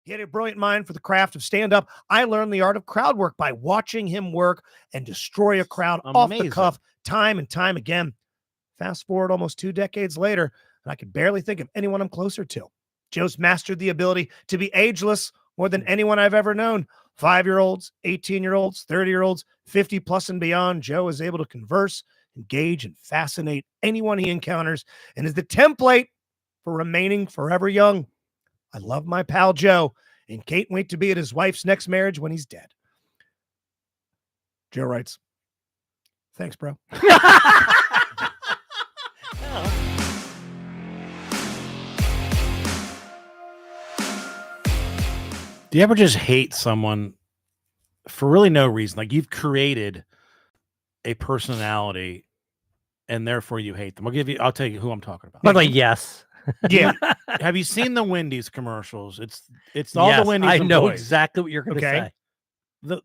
He had a brilliant mind for the craft of stand-up. I learned the art of crowd work by watching him work and destroy a crowd off the cuff time and time again. Fast forward almost 2 decades later, and I can barely think of anyone I'm closer to. Joe's mastered the ability to be ageless more than anyone I've ever known. 5-year-olds, 18-year-olds, 30-year-olds, 50 plus and beyond. Joe is able to converse, engage, and fascinate anyone he encounters and is the template for remaining forever young. I love my pal Joe and can't wait to be at his wife's next marriage when he's dead. Joe writes, thanks, bro. Do you ever just hate someone for really no reason? Like you've created a personality and therefore you hate them. I'll tell you who I'm talking about. By the way, yes. Yeah. Have you seen the Wendy's commercials? It's all Yes, the Wendy's. I know employees. exactly what you're going to say.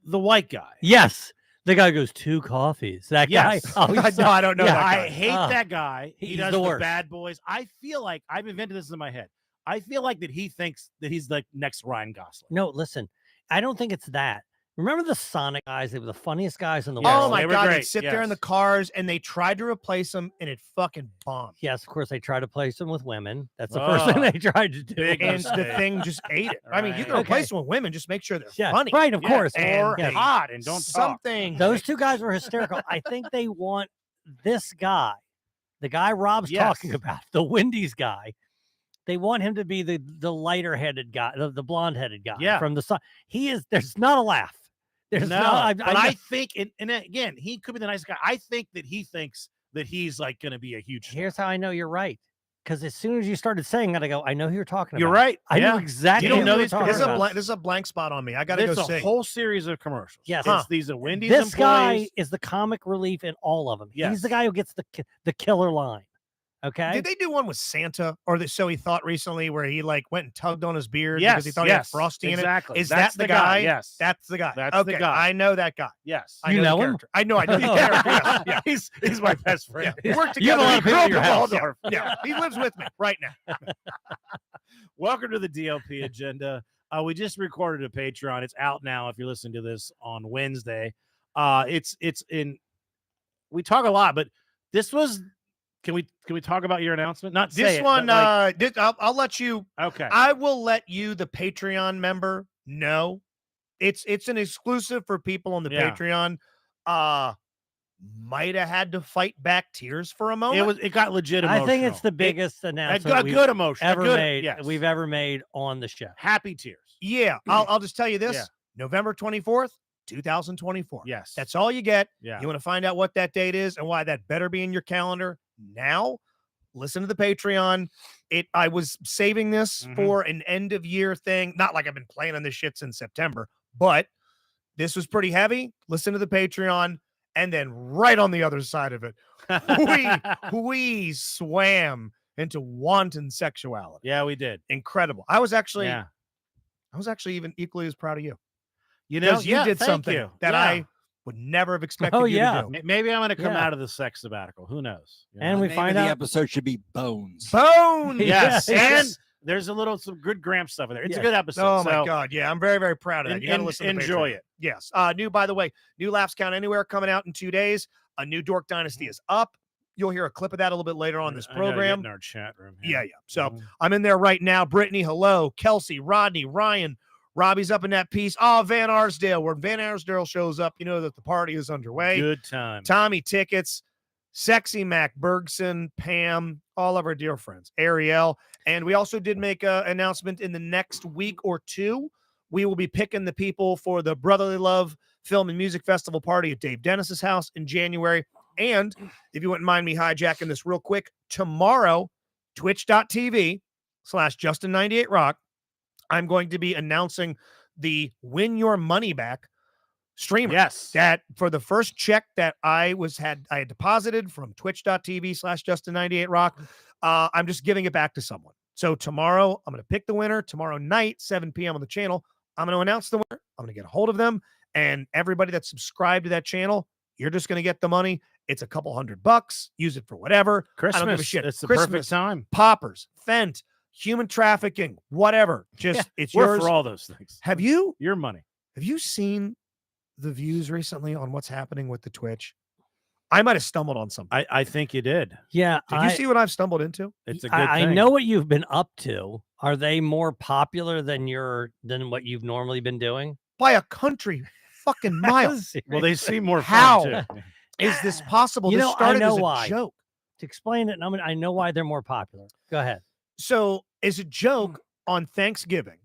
The white guy. Yes. The guy goes 2 coffees. That Yes. guy. Oh, No, I don't know. Yeah, that guy. I hate that guy. He he's does the the worst. Bad Boys. I feel like I've invented this in my head. I feel like that he thinks that he's the next Ryan Gosling. No, listen. I don't think it's that. Remember the Sonic guys? They were the funniest guys in the Yes, Oh world. my they were God. They'd great. sit there in the Yes. cars and they tried to replace him and it fucking bombed. Yes, of course, they try to place them with women. That's the first thing Oh, they tried to do. big And mistake. the thing just ate it. I mean, you can Right. replace them with women, just make sure they're Yeah, funny. right, of Yeah, course. or Yes. hot and don't talk. Something. Those 2 guys were hysterical. I think they want this guy, the guy Rob's Yes. talking about, the Wendy's guy. They want him to be the lighter headed guy, the blonde headed guy Yeah. from the sun. He is. There's not a laugh. There's No, not. but I think, and again, he could be the nice guy. I think that he thinks that he's like going to be a huge star. Here's how I know you're right. Because as soon as you started saying it, I go, I know who you're talking You're about. right. I Yeah. know exactly. You don't who know you're these talking This is, a about. blank, this is a blank spot on me. I got to It's go a see. whole series of commercials. Yes. It's these are Wendy's This guy employees. is the comic relief in all of them. He's Yes. the guy who gets the killer line. Okay. Did they do one with Santa or so he thought recently where he like went and tugged on his beard because he thought he had frosty in it? exactly. Is That's that the guy? Yes. That's the guy. That's the okay, guy. I know that guy. yes. I You know know the him? character. I know the character. Yes. Yeah. He's my best friend. Yeah. We work You have together. a lot of We people grew at your up in house. Waldorf. Yeah. He lives with me right now. Welcome to the DLP agenda. We just recorded a Patreon. It's out now if you're listening to this on Wednesday. It's in we talk a lot, but this was can we talk about your announcement? Not say This it, one, but, like, I'll let you. okay. I will let you, the Patreon member, know. It's an exclusive for people on the Yeah. Patreon. Might have had to fight back tears for a moment. It got legit emotional. I think it's the biggest announcement a good emotion. ever good, made. yes. We've ever made on the show. happy tears. Yeah, I'll just tell you this. Yeah. November 24th, 2024. Yes. That's all you get. yeah. You want to find out what that date is and why that better be in your calendar now? Listen to the Patreon. I was saving this Mhm. for an end of year thing. Not like I've been playing on this shit since September, but this was pretty heavy. Listen to the Patreon. And then right on the other side of it, we swam into wanton sexuality. Yeah, we did. Incredible. I was actually Yeah. even equally as proud of you. You know, Because you did thank something you. that Yeah. I would never have expected you yeah. to do. Maybe I'm going to come Yeah. out of the sex sabbatical. Who knows? You And know? we The name find of the out. episode should be Bones. Bone. yes, Yes. and there's some good Gramps stuff in there. It's a Yes. good episode. Oh my so God. Yeah, I'm very, very proud of that. You got to listen to enjoy Patreon. it. Yes. By the way, new Laughs Count Anywhere coming out in 2 days. A new Dork Dynasty is up. You'll hear a clip of that a little bit later on this I gotta get program. in our chat room. Yeah. So Mhm. I'm in there right now. Brittany, hello. Kelsey, Rodney, Ryan. Robbie's up in that piece. Oh, Van Arsdale. Where Van Arsdale shows up, you know that the party is underway. Good time. Tommy Tickets, Sexy Mac Bergson, Pam, all of our dear friends, Ariel. And we also did make an announcement in the next week or two. We will be picking the people for the Brotherly Love Film and Music Festival party at Dave Dennis's house in January. And if you wouldn't mind me hijacking this real quick, tomorrow, twitch.tv/Justin98Rock, I'm going to be announcing the Win Your Money Back streamer. Yes. That for the first check that I had deposited from twitch.tv/Justin98Rock, I'm just giving it back to someone. So tomorrow I'm going to pick the winner. Tomorrow night, 7 p.m. on the channel, I'm going to announce the winner. I'm going to get a hold of them, and everybody that's subscribed to that channel, you're just going to get the money. It's a couple $100. Use it for whatever. Christmas. I don't give a shit. It's the Christmas, perfect time. Poppers, Fent, human trafficking, whatever. Just it's We're yours. for all those things. Have you Your money. seen the views recently on what's happening with the Twitch? I might have stumbled on something. I think you did. Yeah. Did you see what I've stumbled into? It's a good I thing. know what you've been up to. Are they more popular than what you've normally been doing? By a country fucking mile. Well, they seem more How? fun too. Is this possible? You This know, I started know as a why. joke. To explain it, I know why they're more popular. Go ahead. So, as a joke on Thanksgiving,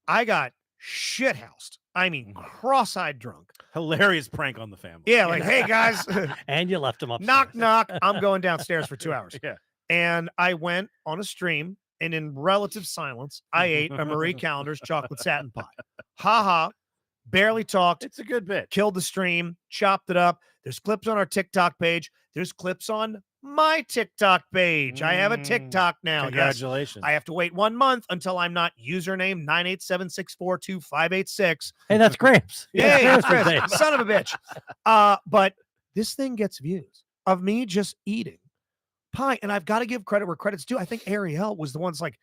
I got shithoused. I mean, cross-eyed drunk. Hilarious prank on the family. Yeah, like, hey guys, And you left them up. knock knock. I'm going downstairs for 2 hours. Yeah. And I went on a stream, and in relative silence, I ate a Marie Callender's chocolate satin pie. Ha ha. Barely talked. It's a good bit. Killed the stream, chopped it up. There's clips on our TikTok page. There's clips on my TikTok page. I have a TikTok now. Yes. Congratulations. I have to wait 1 month until I'm not username 987642586. Hey, that's Gramps. Hey, That's Chris, Gramps' name. son of a bitch. But this thing gets views of me just eating pie. And I've got to give credit where credit's due. I think Ariel was the one's like,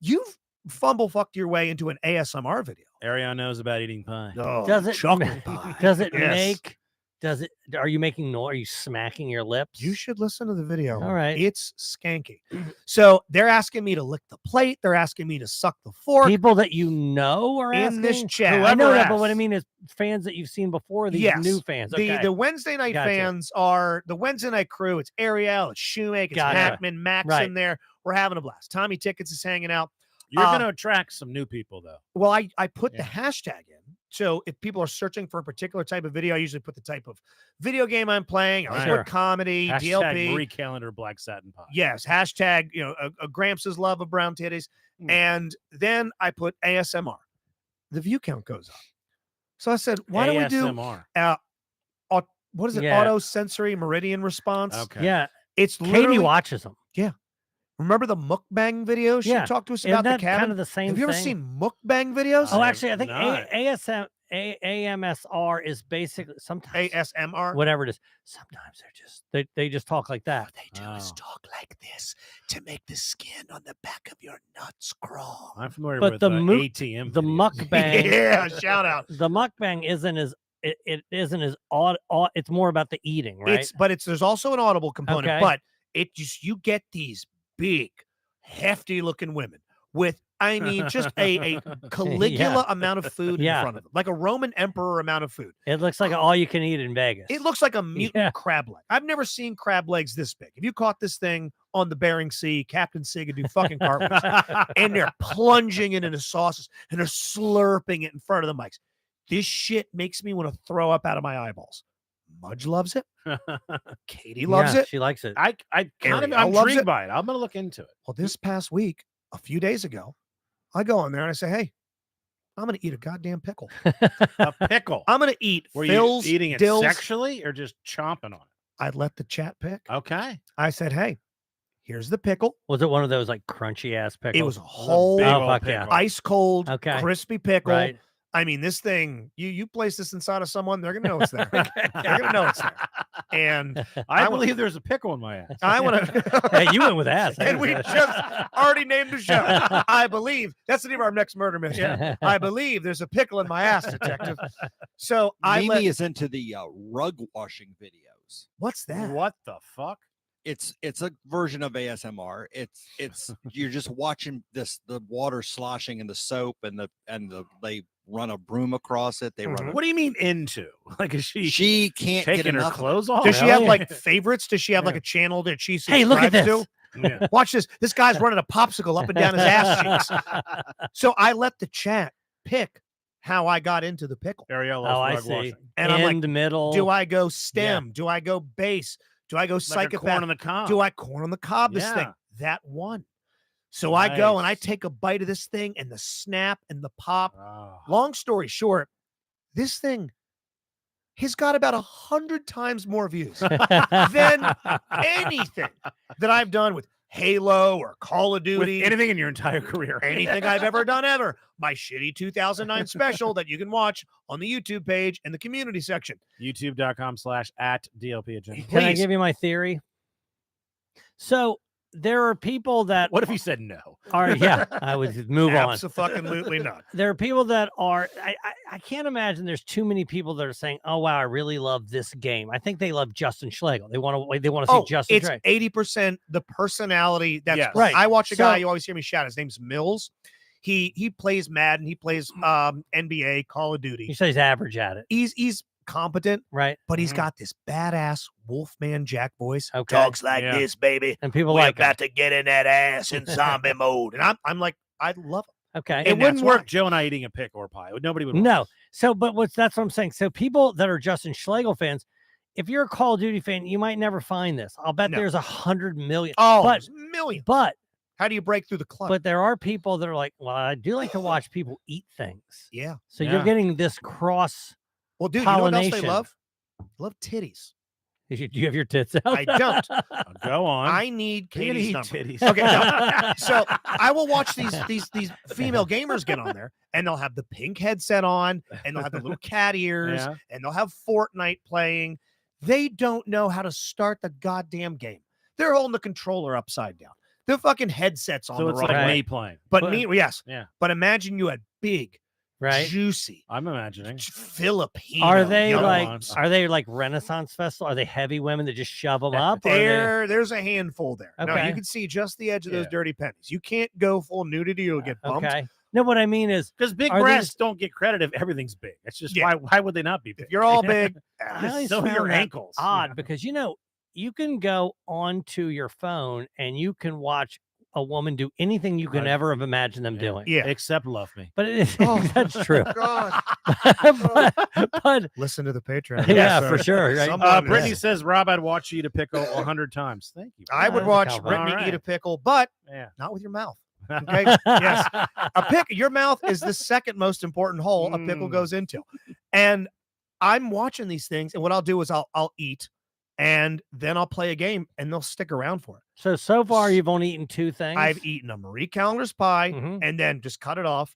you've fucked your way into an ASMR video. Ariel knows about eating pie. Oh, Does it chocolate pie. Does it Yes. make? Does it? Are you making noise? Are you smacking your lips? You should listen to the video. All right. It's skanky. So they're asking me to lick the plate. They're asking me to suck the fork. People that you know are in this asking? chat. I know Whoever that, but what I asks. mean is fans that you've seen before. These Yes. new fans. The Okay. the Wednesday night Gotcha. fans are the Wednesday night crew. It's Ariel, it's Shoemake, it's Gotcha. Hackman, Max Right. in there. We're having a blast. Tommy Tickets is hanging out. You're going to attract some new people, though. Well, I put Yeah. the hashtag in. So if people are searching for a particular type of video, I usually put the type of video game I'm playing. I Right. put comedy, Hashtag DLP. Marie Callender Black Satin Pie. Yes, hashtag, a Gramps' love of brown titties. And then I put ASMR. The view count goes up. So I said, why don't we do ASMR. what is it? Yeah. Auto sensory meridian response. Okay. Yeah, It's Katie literally, watches them. remember the mukbang video she Yeah. talked to us Isn't about the that cabin? kind of the same Have you ever thing? seen mukbang videos? Oh, I actually, I think not. AMSR is basically sometimes ASMR. whatever it is. Sometimes they just talk like that. They do is talk like this to make the skin on the back of your nuts crawl. I'm familiar But with the ATM. the videos. mukbang, Yeah, shout out. the mukbang isn't as it isn't as odd. It's more about the eating, right? There's also an audible component, Okay. but you get these big, hefty looking women with just a Caligula amount of food Yeah. in front of them, like a Roman emperor amount of food. It looks like all you can eat in Vegas. It looks like a mutant Yeah. crab leg. I've never seen crab legs this big. If you caught this thing on the Bering Sea, Captain Sig would do fucking cartwheels. And they're plunging it into sauces and they're slurping it in front of the mics. This shit makes me want to throw up out of my eyeballs. Mudge loves it. Katie loves Yeah, it. She likes it. I kind of Ariel I'm loves intrigued it. by it. I'm going to look into it. Well, this past week, a few days ago, I go in there and I say, hey, I'm going to eat a goddamn pickle. A pickle. I'm going to eat Were Phil's, you eating it Dill's. sexually or just chomping on it? I let the chat pick. Okay. I said, hey, here's the pickle. Was it one of those like crunchy ass pickles? It was a whole big Oh, old fuck yeah. pickle. ice cold, Okay. crispy pickle. right. I mean, this thing, you place this inside of someone, they're going to know it's there. They're going to know it's there. And I I wa- believe there's a pickle in my ass. I want to. Hey, you went with ass. And we just already named the show. I believe that's the name of our next murder mystery. I believe there's a pickle in my ass, detective. So Mimi is into the rug washing videos. What's that? What the fuck? It's a version of ASMR. It's you're just watching the water sloshing in the soap and they run a broom across it. They run. Mhm. What do you mean into? Like, is She can't get taking her enough. clothes off? Does she hell have yeah. like favorites? Does she have like Yeah. a channel that she Hey, look at subscribes this. to? Yeah. Watch this. This guy's running a popsicle up and down his ass cheeks. So I let the chat pick how I got into the pickle. Ariel Oh, I loves see. rug washing. And I'm like, End, middle. Do I go stem? Do I go base? Do I go Like a corn psychopath? on the cob. Do I corn on the cob this thing? Yeah. That one. So I go and I Nice. take a bite of this thing and the snap and the pop. Oh. Long story short, this thing has got about 100 times more views than anything that I've done with Halo or Call of With Duty. anything in your entire career. anything I've ever done ever. My shitty 2009 special that you can watch on the YouTube page and the community section. YouTube.com/@DLP agenda. Can I Please. give you my theory? So there are people that What if he said no? are, yeah, I would move on. Absolutely not. There are people that are, I can't imagine there's too many people that are saying, oh, wow, I really love this game. I think they love Justin Schlegel. They want to see Justin It's Schlegel. 80% the personality. That's Yes. Right. I watch a guy, So- you always hear me shout. His name's Mills. He plays Madden. He plays NBA, Call of You Duty. say he's average at it, He's competent, right? but he's Mhm. got this badass Wolfman Jack voice. Okay. Talks like Yeah. this, baby. And people We're like him. about to get in that ass in zombie mode. And I'm like, I love him. Okay. It And wouldn't that's work. why. Joe and I eating a pickle or pie. Nobody would. watch No. us. So, but that's what I'm saying. So people that are Justin Schlegel fans, if you're a Call of Duty fan, you might never find this. I'll bet No. there's 100 million. Oh, But- there's millions. But How do you break through the clutter? but there are people that are like, well, I do like to watch people eat things. yeah. So Yeah. you're getting this cross. Well, dude, you know what else they pollination. love? Love titties. Do you have your tits out? I don't. Go on. I need You're gonna Katie's eat number. titties. Okay, no. So I will watch these female gamers get on there, and they'll have the pink headset on, and they'll have the little cat ears, Yeah. and they'll have Fortnite playing. They don't know how to start the goddamn game. They're holding the controller upside down. Their fucking headsets on So the it's wrong like Right. way. me playing. But But- me, yes. Yeah. But imagine you had big, Right? juicy, I'm imagining. Filipino. Are they young like ones. Renaissance Festival? Are they heavy women that just shove them up? Or are they- There's a handful there. No, Okay. you can see just the edge of those Yeah. dirty pennies. You can't go full nudity; you'll get bumped. Okay. No, what I mean is, Because big Are they breasts just- don't get credit if everything's big. It's just Yeah. why would they not be big? If you're all big, I Just always so found your that ankles. odd because you can go onto your phone and you can watch a woman do anything you can Right. ever have imagined them Yeah. doing. yeah. Except love me. But it is, Oh, that's true. God. but Listen to the Patreon. yeah, episode. for sure. Right? Someone Brittany is- says, Rob, I'd watch you eat a pickle 100 times. Thank you. I would That's a watch compliment. Brittany All eat right. a pickle, but Yeah. not with your mouth. Okay. Yes. Your mouth is the second most important hole a pickle Mm. goes into. And I'm watching these things, and what I'll do is I'll eat, and then I'll play a game, and they'll stick around for it. So far, you've only eaten two things. I've eaten a Marie Callender's pie, Mhm. and then just cut it off.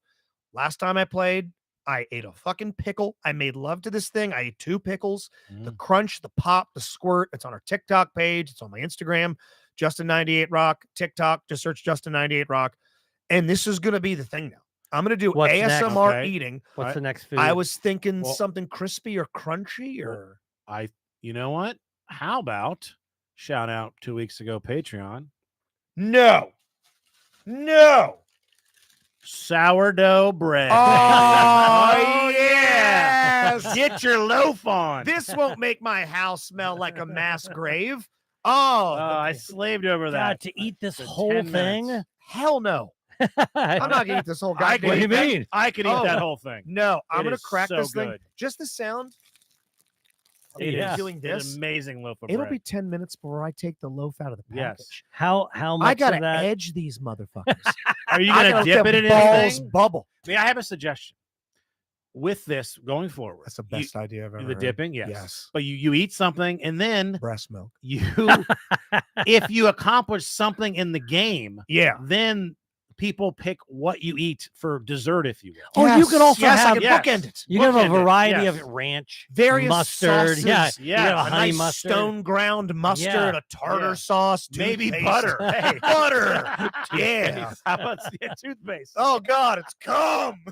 Last time I played, I ate a fucking pickle. I made love to this thing. I ate 2 pickles. The Mm. crunch, the pop, the squirt. It's on our TikTok page. It's on my Instagram, Justin98Rock. TikTok, just search Justin98Rock. And this is going to be the thing now. I'm going to do What's next? ASMR Okay. eating. What's the next food? I was thinking Well- something crispy or crunchy or You know what? How about shout out 2 weeks ago Patreon no. sourdough bread. Oh, yes. Get your loaf on. This won't make my house smell like a mass grave. Oh, I slaved over God, that to eat this for whole 10 thing. minutes. hell no. I'm not gonna eat this whole I goddamn What do you could eat that- mean? I could eat Oh. that whole thing. No, I'm It gonna is crack so this thing. good. Just the sound. of It Yeah. is doing an this. amazing loaf of It'll bread. be 10 minutes before I take the loaf out of the Yes. package. How much I gotta of that? edge these motherfuckers. Are you I gonna gotta dip let it in balls anything? bubble. May I have a suggestion? With this going forward, That's the you- best idea I've ever the heard. dipping, yes. Yes. But you eat something and then Breast milk. you if you accomplish something in the game, Yeah. then people pick what you eat for dessert, if you will. Oh, you can also yes, have- I can Yes. bookend it. You can have a Bookended, variety yes. of ranch, Various mustard. Yeah, sauces. you can have Yeah, a A honey nice mustard. stone ground mustard, Yeah. a tartar Yeah. sauce, Maybe toothpaste. butter. Hey, Butter. Yeah. Toothpaste. How about toothpaste? Oh God, it's cum.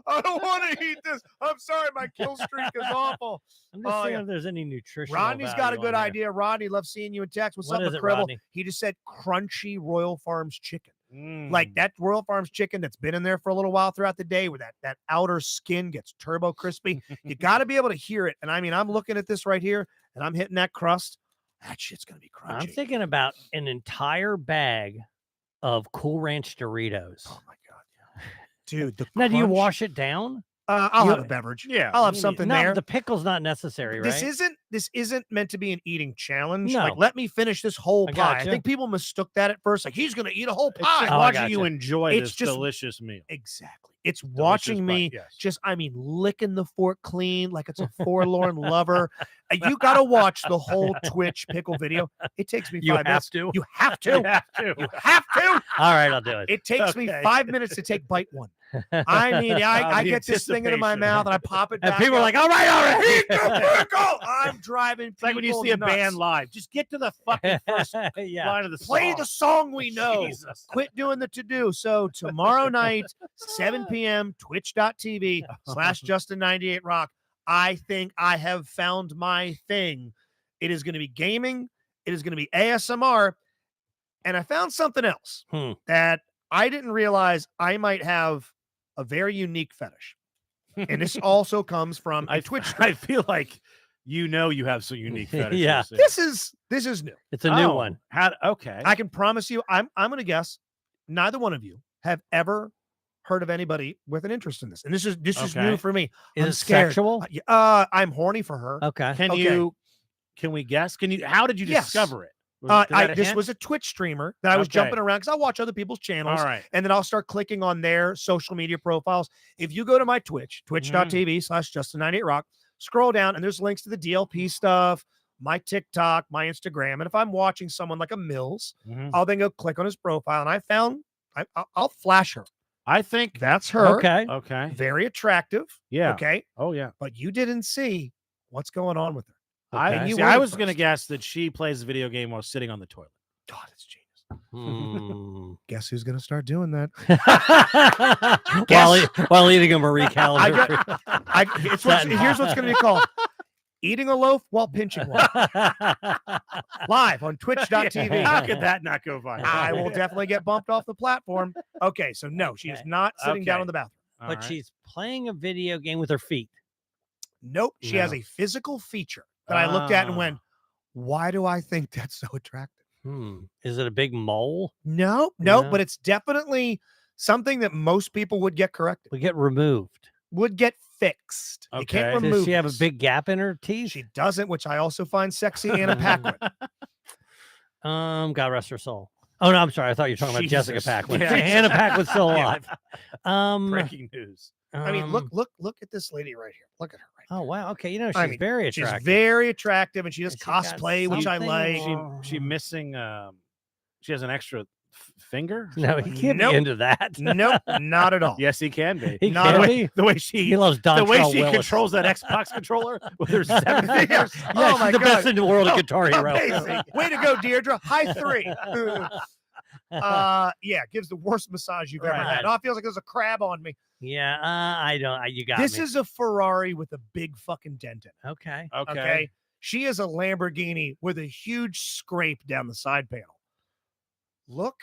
I don't want to eat this. I'm sorry, my kill streak is awful. I'm just Oh, seeing yeah. if there's any nutrition. Rodney's got a good idea. Rodney, love seeing you in text. What's What up, is it, McCribble? Rodney? He just said crunchy Royal Farms chicken. Mm. Like that Royal Farms chicken that's been in there for a little while throughout the day, where that outer skin gets turbo crispy. You got to be able to hear it. And I mean, I'm looking at this right here, and I'm hitting that crust. That shit's gonna be crunchy. I'm thinking about an entire bag of Cool Ranch Doritos. Oh my God, yeah. Dude. The Now, do you crunch- wash it down? I'll you- have a beverage. Yeah, I'll have you need- something No, there. the pickle's not necessary, right? This isn't meant to be an eating challenge. No. Like, let me finish this whole I pie. I gotcha. think people mistook that at first. Like, he's gonna eat a whole It's pie. just Oh, I watching you gotcha. enjoy It's this just- delicious meal. Exactly. It's Delicious watching bite, me yes. just, I mean, licking the fork clean like it's a forlorn lover. You got to watch the whole Twitch pickle video. It takes me You 5 minutes. have to. You have You to. have to. You have to. All right, I'll do it. It takes me Okay. 5 minutes to take bite one. I mean, I The get this thing into my anticipation. mouth and I pop it And back people are out. like, all right. I'm driving. It's like when you people see a nuts. band live. Just get to the fucking first Yeah. line of the Play song. the song we know. Jesus. Quit doing the to-do. So tomorrow night, 7 p.m., twitch.tv/Justin98Rock. I think I have found my thing. It is going to be gaming. It is going to be ASMR. And I found something else that I didn't realize I might have a very unique fetish. And this also comes from a Twitch. I feel like you have some unique fetishes. Yeah. This is new. It's a new one. Okay. I can promise you, I'm going to guess neither one of you have ever heard of anybody with an interest in this. And this is Okay. new for me. Is I'm it scared. sexual? I'm horny for her. Okay. Can we guess? How did you Yes. discover it? Is that a This hint? was a Twitch streamer that I was Okay. jumping around because I watch other people's channels. All right. And then I'll start clicking on their social media profiles. If you go to my Twitch, twitch.tv/Justin98Rock, scroll down and there's links to the DLP stuff, my TikTok, my Instagram. And if I'm watching someone like a Mills, Mhm. I'll then go click on his profile and I'll flash her. I think That's her. Okay. okay. Very attractive. Yeah. Okay. Oh yeah. But you didn't see what's going on with her. Okay. you I were was the going to first. guess that she plays a video game while sitting on the toilet. God, that's genius. Hmm. Guess who's going to start doing that? while eating a Marie Callender's. Here's what's going to be called. Eating a loaf while pinching one. Live on twitch.tv. How could that not go viral? I will definitely get bumped off the platform. Okay, so no, she is Okay. not sitting down Okay. in the bathroom. All But right. she's playing a video game with her feet. Nope, she has No. a physical feature that I looked at and Ah. went, why do I think that's so attractive? Is it a big mole? No, No. but it's definitely something that most people would get corrected, We get removed. would get fixed. You can't Okay. Does remove she have a this. big gap in her teeth? She doesn't, which I also find sexy. Anna Paquin. God rest her soul. Oh no, I'm sorry. I thought you were talking about Jessica Jesus. Paquin. Yeah. Anna Paquin's still Yeah. alive. Breaking news. I mean, look at this lady right here. Look at her right Oh wow. Okay. You know she's I mean, very She's attractive. very attractive and she does And she got cosplay, which I something like. wrong. She missing. She has an extra finger. No, he can't Nope. be into that. Nope, not at all. Yes, he can be. He Not can a- be. The way He she. loves The way Dontrell she Willis. controls that Xbox controller with her 7 Yeah. fingers. Yeah, Oh she's my the best God. in the world of Oh, Guitar Hero. Amazing. Way to go, Deirdre. High 3. Yeah, gives the worst massage you've ever Right. had. Oh, it feels like there's a crab on me. Yeah, I don't. You got This me. is a Ferrari with a big fucking dent in it. Okay. Okay. She is a Lamborghini with a huge scrape down the side panel. Look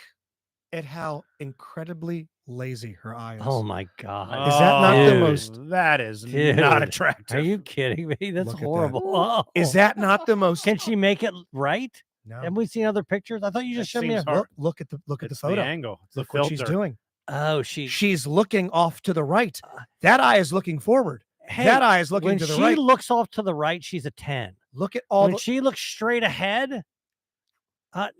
at how incredibly lazy her eye is. Oh my God. Is that not the Dude. most- That is Dude. not Are attractive. you kidding me? That's Look at that. horrible. Oh. Is that not the most? Can she make it right? No. Haven't we seen other pictures? I thought you just That showed me. seems A, hard. Look at the It's photo. the angle. It's the Look what she's filter. doing. oh, She's looking off to the right. That eye is looking forward. Hey, that eye is looking when to the she right. looks off to the right, she's a 10. Look at all When the. she looks straight ahead,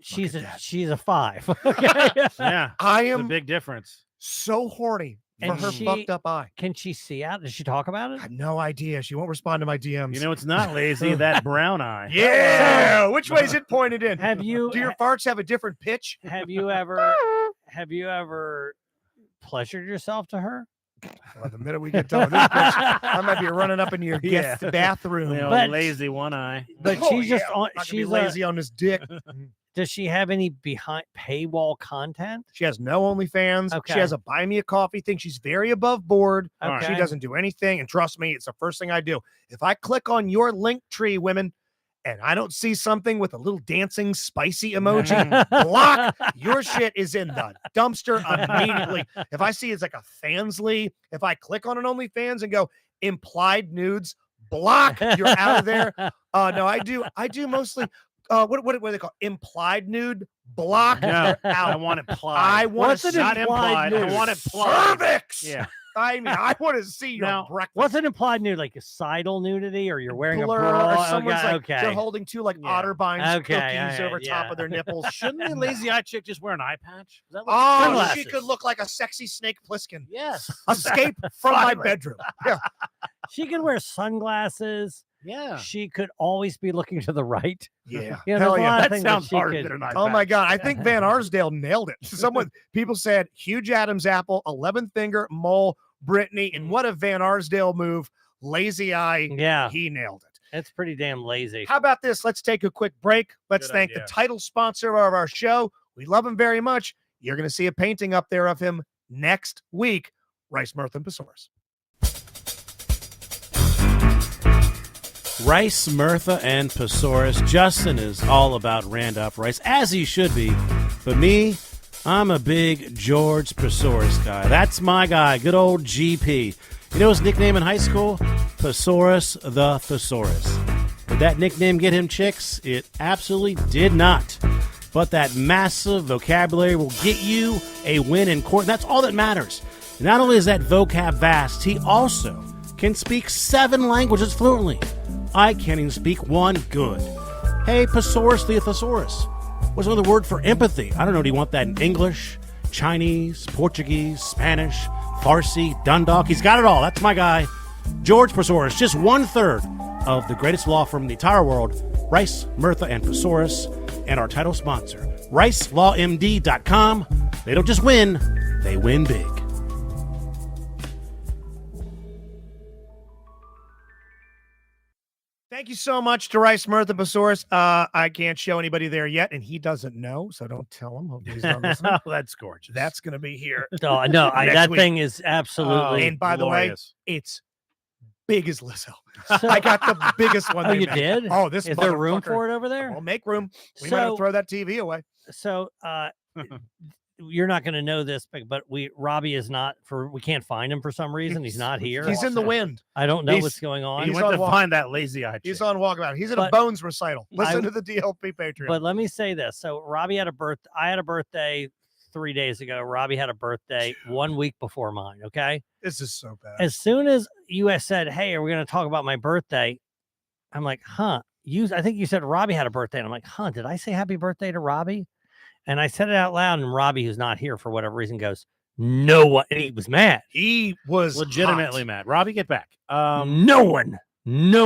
she's at a that. she's a 5. Okay. Yeah. I It's a am big difference. so horny for And her she- fucked up eye. Can she see out? Does she talk about I it? have no idea. She won't respond to my DMs. You know, it's not lazy. That brown eye. yeah. Which way is it pointed in? Have you Do your farts have a different pitch? have you ever pleasured yourself to her? Well, the minute we get done with this, bitch, I might be running up into your Yeah. guest bathroom. You know, But- lazy one eye. But Oh, she's just yeah, on. not gonna be She's lazy on this dick. Does she have any behind paywall content? She has no OnlyFans. Okay. She has a buy me a coffee thing. She's very above board. All right. Okay. She doesn't do anything. And trust me, it's the first thing I do. If I click on your link tree, women, and I don't see something with a little dancing spicy emoji, block. Your shit is in the dumpster immediately. If I see it's like a Fansly, if I click on an OnlyFans and go implied nudes, block. You're out of there. No, I do mostly. What do they call implied nude? Block. No, You're I out. want it implied. I want What's to an see not implied implied. I nude? want it implied. cervix. Yeah. I mean, I want to see your Now, breakfast. What's an implied nude? Like a sidle nudity, or you're wearing blur, a bra? or someone's okay, like they're holding two like Yeah. Otterbeins Okay, cookies all over right, top yeah. of their nipples. Shouldn't the lazy eye chick just wear an eye patch? Is that what Oh, Sunglasses. she could look like a sexy Snake Plissken. yes. Escape from my Finally. bedroom. Yeah. She can wear sunglasses. Yeah. she could always be looking to the right. Yeah. You know, Hell there's a yeah. lot of That things sounds she harder could- than an Oh my iPad. God. I think Van Arsdale nailed it. People said huge Adam's apple, 11 finger, mole, Brittany. And what a Van Arsdale move. Lazy eye. Yeah, He nailed it. it's pretty damn lazy. How about this? Let's take a quick break. Let's Good thank idea. the title sponsor of our show. We love him very much. You're going to see a painting up there of him next week. Rice, Mirth, and Pesaurus. Rice, Mirtha, and Pesaurus. Justin is all about Randolph Rice, as he should be. But me, I'm a big George Pesaurus guy. That's my guy, good old GP. You know his nickname in high school? Pesaurus the Thesaurus. Did that nickname get him chicks? It absolutely did not. But that massive vocabulary will get you a win in court. And that's all that matters. Not only is that vocab vast, he also can speak 7 languages fluently. I can't even speak one good. Hey, Pesaurus the Thesaurus. What's another word for empathy? I don't know. Do you want that in English, Chinese, Portuguese, Spanish, Farsi, Dundalk? He's got it all. That's my guy. George Pesaurus, just 1/3 of the greatest law firm in the entire world, Rice, Mirtha, and Pesaurus, and our title sponsor, RiceLawMD.com. They don't just win, they win big. Thank you so much to Rice, Mirtha, Pesaurus. I can't show anybody there yet, and he doesn't know, so don't tell him. Hopefully he's not listening. Oh, that's gorgeous. That's going to be here. No, Next that week. thing is absolutely. And by the way, glorious. it's big as Lizzo. So- I got the biggest one. Oh, they you made. did? Oh, this Is there room motherfucker- for it over there? We'll make room. We might have to So, throw that TV away. so you're not going to know this, but Robbie is not we can't find him for some reason. He's not here. He's in the wind. I don't know He's- what's going He on. he's went on to walk- find that lazy eye He's chick. on walkabout. He's at a But Bones recital. Listen I- to the DLP Patreon. But let me say this. So Robbie had I had a birthday 3 days ago. Robbie had a birthday 1 week before mine. Okay. this is so bad. As soon as you said, "Hey, are we going to talk about my birthday?" I'm like, "Huh." I think you said Robbie had a birthday, and I'm like, "Huh? Did I say happy birthday to Robbie?" And I said it out loud, and Robbie, who's not here for whatever reason, goes, "No one." And he was mad. He was Legitimately hot. mad. Robbie, get back. No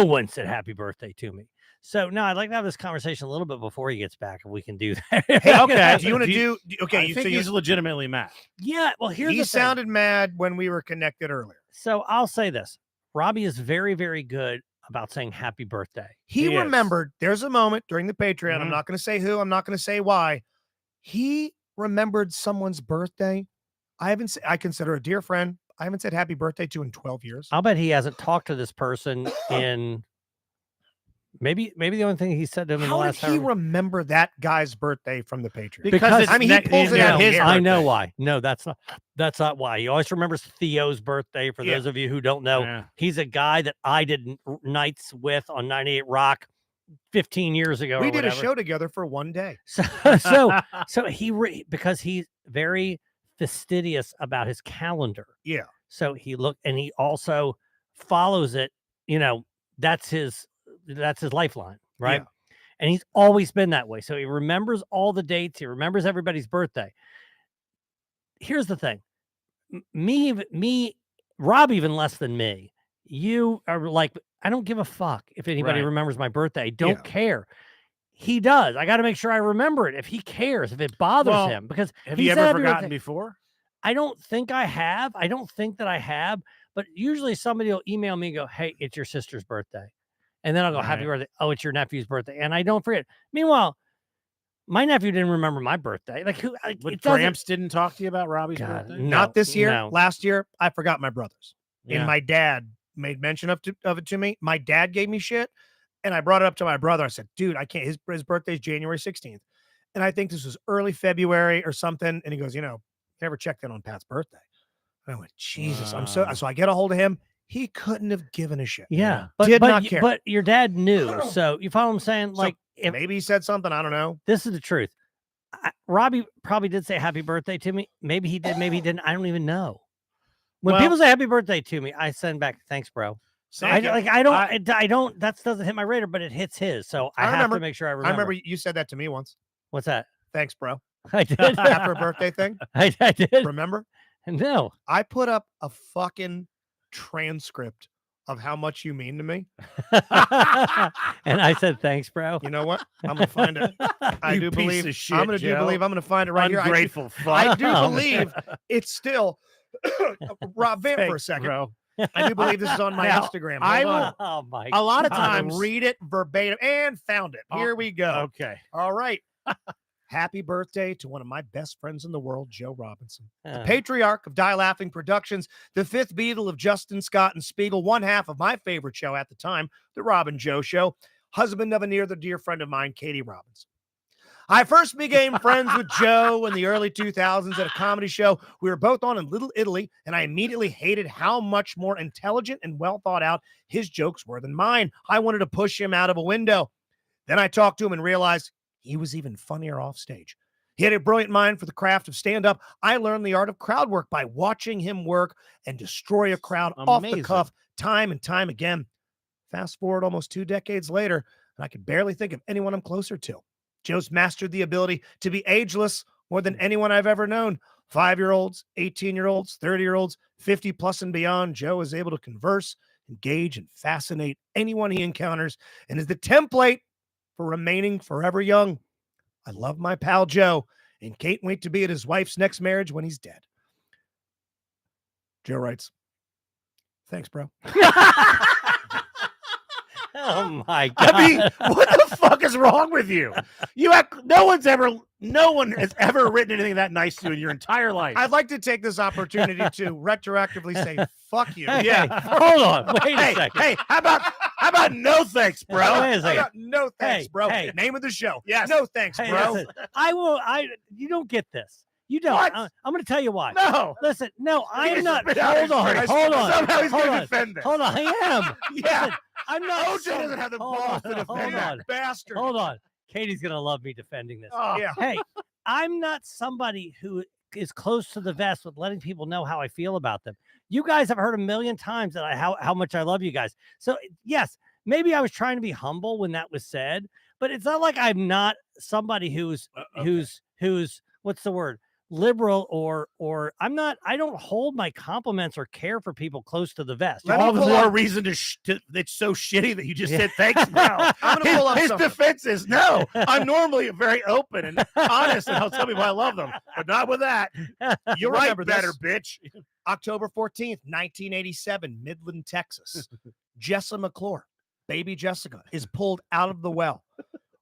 one said happy birthday to me. So now I'd like to have this conversation a little bit before he gets back, if we can do that. Hey, Okay. Do you want to Do do? Okay. I think he's legitimately mad. Yeah. Well, here's He the thing. sounded mad when we were connected earlier. So I'll say this: Robbie is very, very good about saying happy birthday. He He is. remembered. There's a moment during the Patreon. I'm Mhm. not going to say who. I'm not going to say why. He remembered someone's birthday. I consider a dear friend. I haven't said happy birthday to in 12 years. I'll bet he hasn't talked to this person in maybe the only thing he said to him in the How did last he hour. remember that guy's birthday from the Patreon? Because it's I mean, he pulls it out No, his I know birthday. why. No, that's not why. He always remembers Theo's birthday. For Yeah. those of you who don't know, Yeah. he's a guy that I did nights with on 98 Rock 15 years ago. We or did a whatever. show together for one day. So because he's very fastidious about his calendar. Yeah. So he he also follows it. That's his lifeline, right? Yeah. And he's always been that way. So he remembers all the dates. He remembers everybody's birthday. Here's the thing. Rob, even less than me. You are like, I don't give a fuck if anybody Right. remembers my birthday. I don't Yeah. care. He does. I got to make sure I remember it. If he cares, if it bothers Well, him, because Have he you said ever happy forgotten birthday. before? I don't think I have. I don't think that I have. But usually somebody will email me and go, "Hey, it's your sister's birthday," and then I'll go, "Happy Right. birthday!" Oh, it's your nephew's birthday, and I don't forget. Meanwhile, my nephew didn't remember my birthday. Like who? But It doesn't- Gramps didn't talk to you about Robbie's God, birthday? no. Not this year. no. Last year, I forgot my brothers. Yeah. And my dad made mention of it to me. My dad gave me shit. And I brought it up to my brother. I said, dude, I can't. His birthday's January 16th. And I think this was early February or something. And he goes, never checked in on Pat's birthday. And I went, Jesus. So I get a hold of him. He couldn't have given a shit. Yeah, Did not care. But your dad knew. So you follow what I'm saying? So Like, if Maybe he said something. I don't know. this is the truth, Robbie probably did say happy birthday to me. Maybe he did. Maybe he didn't. I don't even know. When Well- people say happy birthday to me, I send back thanks, bro. I don't. That doesn't hit my radar, but it hits his. So I have remember- to make sure I I remember. remember you said that to me once. What's that? Thanks, bro. I did. After a birthday thing. I did. Remember? No. I put up a fucking transcript of how much you mean to me. And I said, thanks, bro. You know what? I'm gonna find it. I You do piece believe of shit, I'm gonna Joe. find it right here. Ungrateful fuck. I do Oh, believe it's still Rob Vamp for a Thanks, second. bro. I do believe this is on my Now, Instagram. I Hold on. will- Oh my A lot of I times. will read it verbatim and found it. Here we go. Okay. All right. Happy birthday to one of my best friends in the world, Joe Robinson. The Uh, patriarch of Die Laughing Productions, the fifth Beatle of Justin Scott and Spiegel, one half of my favorite show at the time, The Rob and Joe Show, husband of a near the dear friend of mine, Katie Robinson. I first became friends with Joe in the early 2000s at a comedy show we were both on in Little Italy, and I immediately hated how much more intelligent and well thought out his jokes were than mine. I wanted to push him out of a window. Then I talked to him and realized he was even funnier off stage. He had a brilliant mind for the craft of stand-up. I learned the art of crowd work by watching him work and destroy a crowd off the Amazing. cuff time and time again. Fast forward almost 2 decades later, and I could barely think of anyone I'm closer to. Joe's mastered the ability to be ageless more than anyone I've ever known. 5-year-olds, 18-year-olds, 30-year-olds, 50 plus and beyond. Joe is able to converse, engage, and fascinate anyone he encounters and is the template for remaining forever young. I love my pal Joe and can't wait to be at his wife's next marriage when he's dead. Joe writes, thanks, bro. oh my god! I mean, what the fuck is wrong with you? No one has ever written anything that nice to you in your entire life. I'd like to take this opportunity to retroactively say, fuck you. Hey, Yeah. hold on. Wait a hey, second. hey, how about no thanks, bro? Wait a I second. got no thanks, Hey, bro. hey. Name of the show. Yes. No thanks, Hey, bro. listen, you don't get this. You don't. What? I'm going to tell you why. No. Listen, no, I'm He's not. spit out his Hold on. face. Hold on. Somehow he's Hold going to on. defend this. Hold on. I am. Yeah. Listen, I'm not. OJ doesn't have the hold balls on, to hold defend on. that. Bastard. Hold on. Katie's going to love me defending this. Oh, Yeah. Hey, I'm not somebody who is close to the vest with letting people know how I feel about them. You guys have heard a million times that how much I love you guys. So yes, maybe I was trying to be humble when that was said, but it's not like I'm not somebody who's what's the word? Liberal or I don't hold my compliments or care for people close to the vest. Let me all the pull more up- reason to it's so shitty that you just Yeah. said thanks, bro. I'm gonna pull up his something. defense is no. I'm normally very open and honest, and I'll tell people I love them, but not with that. You're right, remember better this. bitch. October 14th, 1987, Midland, Texas. Jessa McClure, baby Jessica, is pulled out of the well.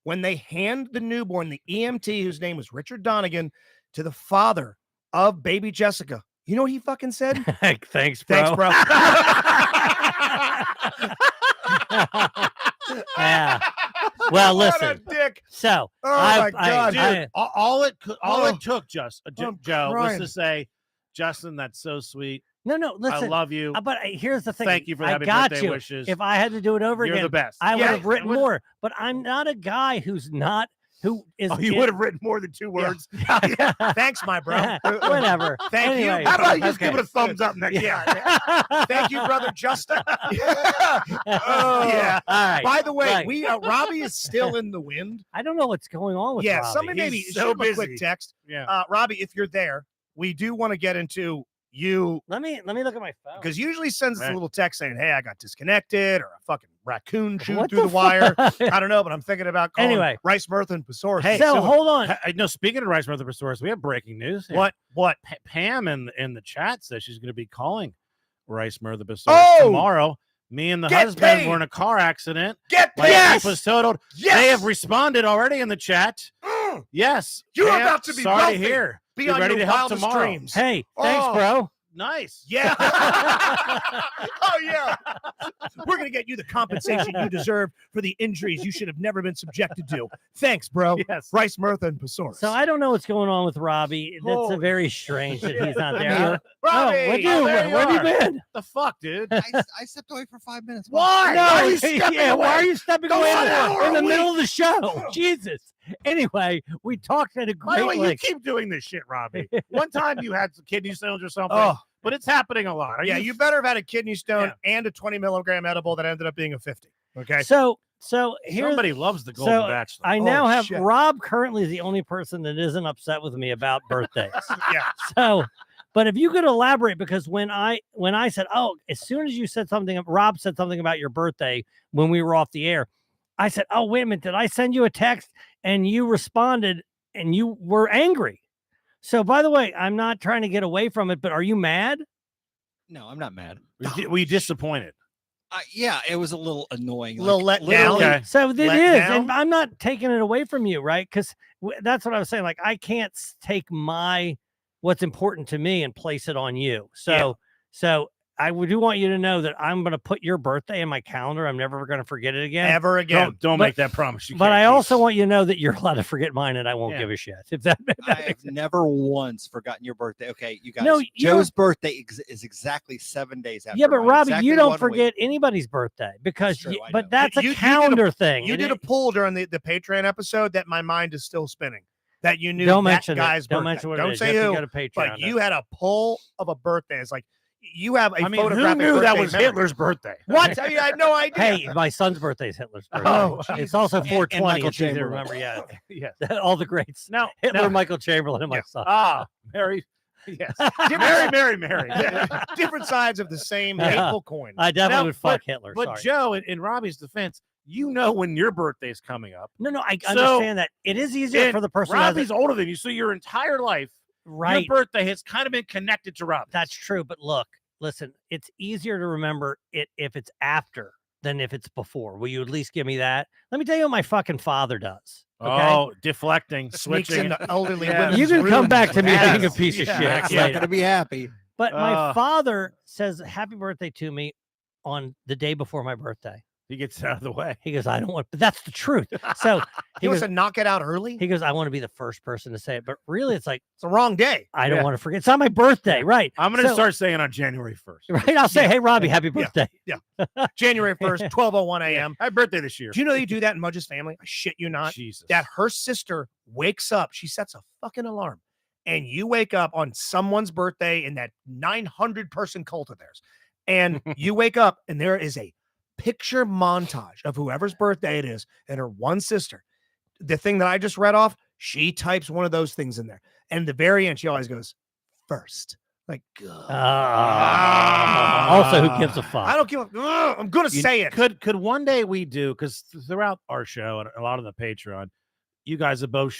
When they hand the newborn, the EMT, whose name was Richard Donegan, to the father of baby Jessica, you know what he fucking said? Thanks, bro. Thanks, bro. Yeah. Well, What a listen. dick. So Oh, my God. Dude, all it Oh. took, just I'm Joe, was crying. to say, Justin, that's so sweet. no, listen. I love you. But here's the thing. Thank you for the I happy got birthday you. wishes. If I had to do it over You're again, the best. I would Yeah, have written it was- more. But I'm not a guy who is. Oh, you would have written more than 2 words. Yeah. Thanks, my bro. Whatever. Thank you. Anyway, How about you just okay. give it a thumbs up next Yeah. time? Thank you, brother Justin. Oh. Yeah. All right. By the way, Right. Robbie is still in the wind. I don't know what's going on with Yeah, Robbie. somebody maybe He's shoot so him a quick busy. text. Yeah. Robbie, if you're there, we do want to get into you Let me look at my phone. because usually sends us a Right. little text saying, "Hey, I got disconnected," or a fucking raccoon chewed What through the the wire. fuck? I don't know, but I'm thinking about calling Anyway. Rice Mirth and Pesaurus. Hey, so so hold on. No, speaking of Rice Mother Resource, we have breaking news. here. what? Pam in the chat says she's going to be calling Rice Murder Resource Oh! tomorrow. Me and the Get husband paid! were in a car accident. Get My yes! Jeep was totaled. Yes! They have responded already in the chat. Mm, Yes. You're Pam, about to be sorry wealthy. to hear. be Be on ready your to help wildest tomorrow. dreams. Hey, thanks, Oh. bro. Nice. Yeah. Oh yeah. We're gonna get you the compensation you deserve for the injuries you should have never been subjected to. Thanks, bro. Yes. Rice Mirth and Pesaurus. So I don't know what's going on with Robbie. That's Holy very strange that he's not I'm there. here. Oh, Robbie! what'd Oh, you? there you Where have you are. been? The fuck, dude? I stepped away for 5 minutes. Why? No, Why are you stepping yeah, why are away? you stepping Go away on, hour in the a middle of the show? Jesus. Anyway, we talked at a By the way, great you length. keep doing this shit, Robbie. One time you had some kidney stones or something, Oh, but it's happening a lot. Are yeah, you better have had a kidney stone and a 20 milligram edible that ended up being a 50. Okay. So here's Somebody loves the Golden so Bachelor. I now Oh, have shit. Rob currently is the only person that isn't upset with me about birthdays. Yeah. So But if you could elaborate, because when I said, oh, as soon as you said something, Rob said something about your birthday when we were off the air, I said, oh, wait a minute, did I send you a text? And you responded and you were angry. So, by the way, I'm not trying to get away from it, but are you mad? No, I'm not mad. Were you disappointed? Yeah, it was a little annoying. A little let down. Okay. So it is, Let and down? I'm not taking it away from you, right? Because that's what I was saying. Like, I can't take what's important to me and place it on you. So I do want you to know that I'm going to put your birthday in my calendar. I'm never going to forget it again. Ever again. Don't But- make that promise. But I also want you to know that you're allowed to forget mine, and I won't Yeah. give a shit. If that I've never once forgotten your birthday. Okay, you guys. No, you Joe's birthday is exactly 7 days after. yeah, but mine, Robbie, exactly you don't 1 week. forget anybody's birthday because, true, I know. but that's You a did a- calendar thing. You and did a it- poll during the Patreon episode that my mind is still spinning. That you knew don't that mention guy's it. Don't birthday. mention what Don't it is. say You have who. to go to Patreon. But you had a poll of a birthday. It's like you have a I mean, who photographic knew that birthday was memory. Hitler's birthday? What? I mean, I had no idea. Hey, my son's birthday is Hitler's birthday. Oh, it's also And 420. Michael It's easy to Chamberlain. remember. Yeah, Yes. all the greats. Now, Hitler, Michael Chamberlain, and my son. Mary. Yes. Mary. Different sides of the same Yeah. hateful coin. I definitely Now, would fuck Hitler. But Sorry. Joe, in Robbie's defense, you know when your birthday's coming up. No, I So- understand that. It is easier And for the person who has Robbie's it. older than you, so your entire life, Right. your birthday has kind of been connected to Robbie. That's true. But look, listen, it's easier to remember it if it's after than if it's before. Will you at least give me that? Let me tell you what my fucking father does. Okay. Oh, deflecting, Sneaks switching. into elderly Yeah. women's You can come rooms back to me with being a ads. piece of Yeah. shit. Mac's later. not going to be happy. But my Uh. father says happy birthday to me on the day before my birthday. He gets out of the way. He goes, I don't want, but that's the truth. So He he wants goes, to knock it out early. he goes, I want to be the first person to say it. But really, it's like, It's the wrong day. I don't Yeah. want to forget. It's not my birthday. Right. I'm going to So- start saying on January 1st. Right. I'll say, hey, Robbie, happy Yeah. birthday. January 1st, 12:01 a.m. My birthday this year. Do you know you do that in Mudge's family? I shit you not. Jesus. That her sister wakes up. She sets a fucking alarm. And you wake up on someone's birthday in that 900 person cult of theirs. And you wake up and there is a picture montage of whoever's birthday it is and her one sister. The thing that I just read off, she types one of those things in there. And at the very end, she always goes, first. Like, Also, who gives a fuck? I don't give a, I'm going to You- say it. Could one day we do, because throughout our show and a lot of the Patreon, you guys have both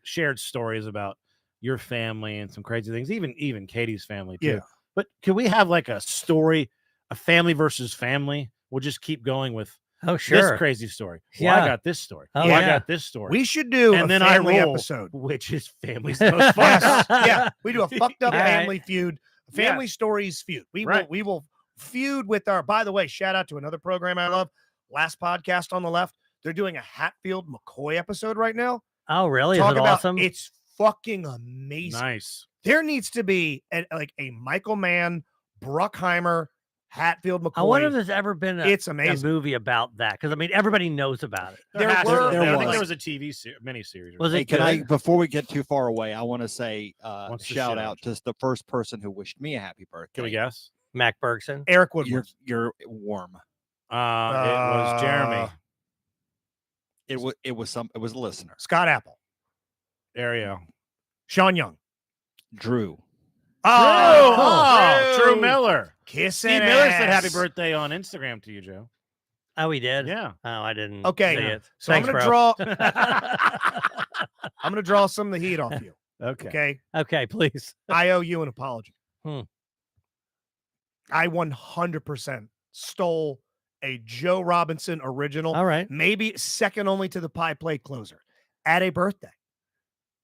shared stories about your family and some crazy things, even Katie's family too. Yeah. But could we have like a story, a family versus family? We'll just keep going with Oh, this sure. crazy story. Well, I Yeah. got this story. Oh, Well, I yeah. got this story. We should do and a then I family roll, episode. which is family's most fun. Yes. Yeah. We do a fucked up All right. family feud, family stories feud. Right. We will feud with our, by the way, shout out to another program I love, Last Podcast on the Left. They're doing a Hatfield McCoy episode right now. Oh, really? Talk Is it about awesome? it's fucking amazing. Nice. There needs to be like a Michael Mann, Bruckheimer, Hatfield McCoy. I wonder if there's ever been It's a amazing. movie about that, because I mean everybody knows about it. There has to were- be. there I think was. there was a TV miniseries. Was Hey, it can I, good? before we get too far away, I want to say What's the shout shout? out to the first person who wished me a happy birthday. Can we guess? Mac Bergson? Eric Woodward. You're warm. It was Jeremy. It was a listener. Scott Apple. Ariel. Sean Young. Drew. Drew Miller. Kissing Steve Miller said happy ass. birthday on Instagram to you, Joe. Oh, he did? Yeah. Oh, I didn't Okay, see yeah. it. So Thanks, I'm gonna bro. I'm gonna draw some of the heat off you. Okay. Okay. Okay, please. I owe you an apology. Hmm. I 100% stole a Joe Robinson original, All right. maybe second only to the pie plate closer at a birthday.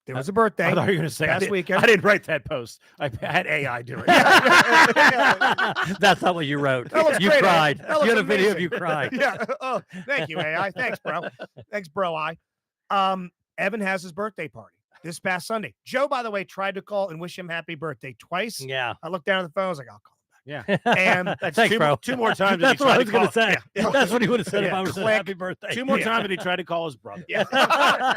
There was a birthday. I thought you were going to say Past weekend. I didn't write that post. I had AI do it. That's not what you wrote. That looks You great, cried. That looks You had a video of amazing. you crying. Yeah. Oh, thank you, AI. Thanks, bro. Thanks, bro. Evan has his birthday party this past Sunday. Joe, by the way, tried to call and wish him happy birthday twice. Yeah. I looked down at the phone. I was like, I'll call Yeah. him back. And That's Thanks, two, bro. two more times. That's what I was going to say. Yeah. That's what he would have said if Yeah. I was saying Click. happy birthday. Two more Yeah. times that he tried to call his brother. Yeah.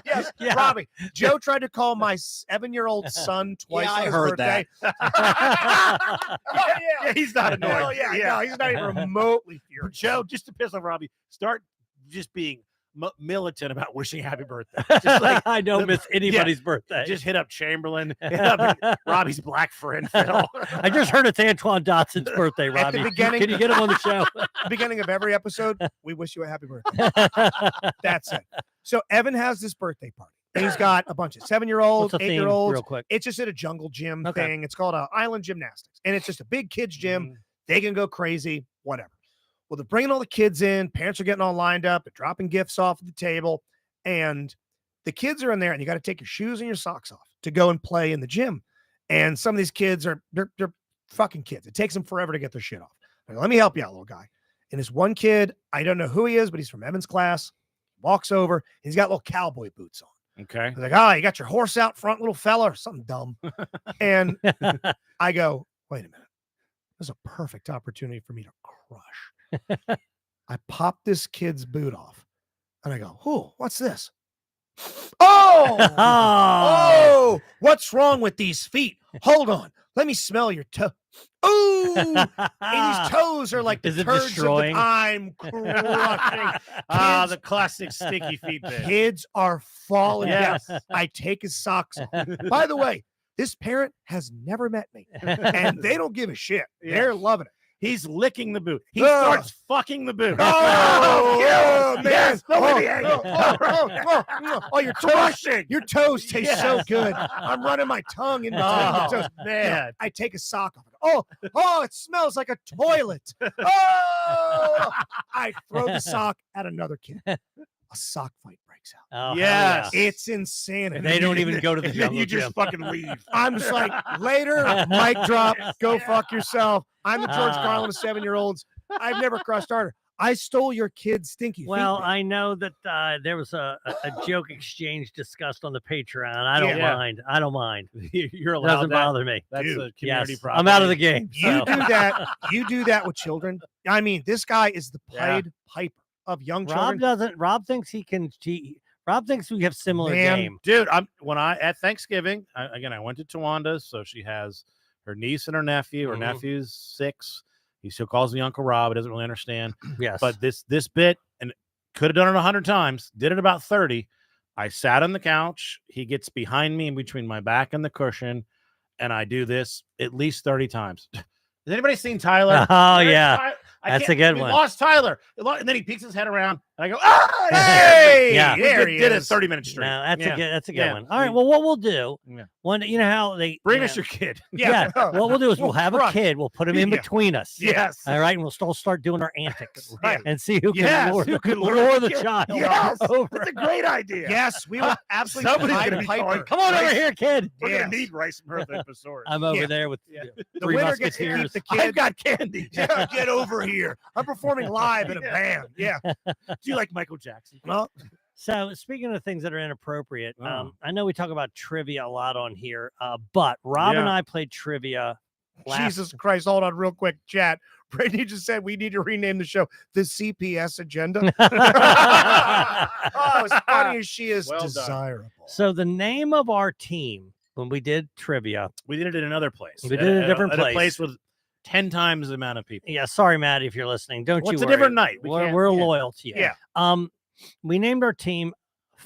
Yes, Yeah. Robbie. Joe tried to call my 7-year-old son twice. Yeah, on I his heard birthday. that. Oh, Yeah, he's not annoyed. Oh, yeah. No, he's not even remotely But furious. Joe, just to piss off Robbie, start just being militant about wishing happy birthday. Just like I don't miss anybody's birthday. just hit up Chamberlain, hit up Robbie's black friend Phil. I just heard it's Antoine Dotson's birthday, At the Robbie. beginning- Can you get him on the show? Beginning of every episode, we wish you a happy birthday. That's it. So Evan has this birthday party. And he's got a bunch of 7-year-olds, What's the theme, 8-year-olds. real quick? It's just at a jungle gym Okay. thing. It's called Island Gymnastics. And it's just a big kids gym. They can go crazy, whatever. Well, they're bringing all the kids in. Parents are getting all lined up. They're dropping gifts off at the table. And the kids are in there, and you got to take your shoes and your socks off to go and play in the gym. And some of these kids they're fucking kids. It takes them forever to get their shit off. Like, let me help you out, little guy. And this one kid, I don't know who he is, but he's from Evan's class. Walks over. And he's got little cowboy boots on. Okay. He's like, you got your horse out front, little fella, or something dumb. And I go, wait a minute. This is a perfect opportunity for me to crush. I pop this kid's boot off and I go, oh, what's this? Oh, oh, what's wrong with these feet? Hold on. Let me smell your toe. Ooh, and these toes are like the Is it turds destroying? of the I'm crushing. The classic sticky feet bit. Kids are falling down. Yes. I take his socks off. By the way, this parent has never met me, and they don't give a shit. Yeah. They're loving it. He's licking the boot. He Ugh. starts fucking the boot. Oh, man! Yes, Oh, nobody ate. oh, your toes, your toes taste so Yes. good. I'm running my tongue in between Oh, the toes. man. I take a sock off. Oh, it smells like a toilet. Oh, I throw the sock at another kid. A sock fight breaks out. Oh, hell Yes. yeah. It's insanity. They don't even go to the And then jungle you just gym. fucking leave. I'm just like, later, mic drop, go Yeah. fuck yourself. I'm the George Ah. Carlin of 7-year-olds. I've never crushed harder. I stole your kid's stinky Well, feet. I know that there was a joke exchange discussed on the Patreon. I don't Yeah. mind. I don't mind. You're It allowed doesn't that. bother me. That's Dude, a community Yes, problem. I'm out of the game. You so. do that. You do that with children. I mean, this guy is the Yeah. Pied Piper of young Rob children. doesn't. Rob thinks he can. Rob thinks we have similar Man. game. Dude, at Thanksgiving, I went to Tawanda's, so she has her niece and her nephew. Her Mhm. nephew's 6. He still calls me Uncle Rob. He doesn't really understand. Yes, But this bit, and could have done it 100 times, did it about 30. I sat on the couch. He gets behind me in between my back and the cushion, and I do this at least 30 times. Has anybody seen Tyler? Oh, There's yeah. Ty- I That's a can't- good we one. lost Tyler. And then he peeks his head around, and I go, ah, hey! Yeah. We There did, he did it is. 30 minutes straight. no, that's Yeah. a good. That's a good Yeah. one. All right. Well, what we'll do? Yeah. One, you know how they Bring you us know, your kid. Yeah. What we'll do is we'll We'll have a crush. kid. We'll put him in Yeah. between us. Yes. All right, and we'll still start doing our antics. Right. And see who can Yes, lure, who the, can lure lure the the kid. child Yes. over. That's a great idea. Yes, we will absolutely Somebody's Pied gonna be Piper. going, Come on over Right. here, kid. We're Yes. gonna need Rice and Mirtha Episaurus. I'm over Yeah. there with Yeah. The Three winner gets to keep Musketeers. the I've kid. got candy. Yeah, get over here. I'm performing live in a Yeah. band. Yeah. Do you like Michael Jackson? Well, So speaking of things that are inappropriate, Oh. I know we talk about trivia a lot on here, but Rob and Yeah. I played trivia last. Jesus Christ. Hold on real quick. Chat. Brittany just said we need to rename the show the CPS Agenda. Oh, as funny as she is Well done. desirable. So the name of our team when we did trivia, We did it in another place. We did it at a different at place. a place with 10 times the amount of people. yeah, sorry, Matt, if you're listening, don't Well, you it's a worry. different night. We We're, can't- we're yeah. loyal to you. Yeah. We named our team